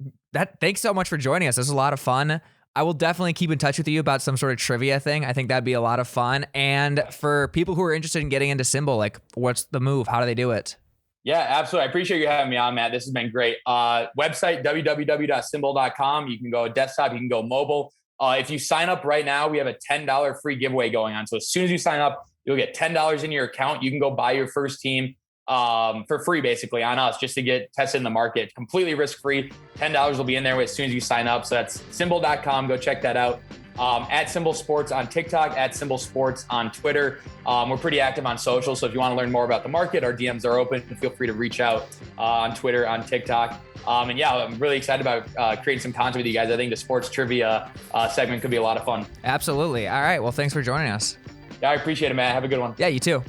thanks so much for joining us. This was a lot of fun. I will definitely keep in touch with you about some sort of trivia thing. I think that'd be a lot of fun. And for people who are interested in getting into SimBULL, like, what's the move? How do they do it? Yeah, absolutely. I appreciate you having me on, Matt. This has been great. Website, www.simbull.com. You can go desktop, you can go mobile. If you sign up right now, we have a $10 free giveaway going on. So as soon as you sign up, you'll get $10 in your account. You can go buy your first team for free, basically, on us, just to get tested in the market. Completely risk-free. $10 will be in there as soon as you sign up. So that's simbull.com. Go check that out. At SimBULL Sports on TikTok, at SimBULL Sports on Twitter. We're pretty active on social, so if you want to learn more about the market, our DMs are open. Feel free to reach out on Twitter, on TikTok. And yeah, I'm really excited about creating some content with you guys. I think the sports trivia segment could be a lot of fun. Absolutely. All right. Well, thanks for joining us. Yeah, I appreciate it, man. Have a good one. Yeah, you too.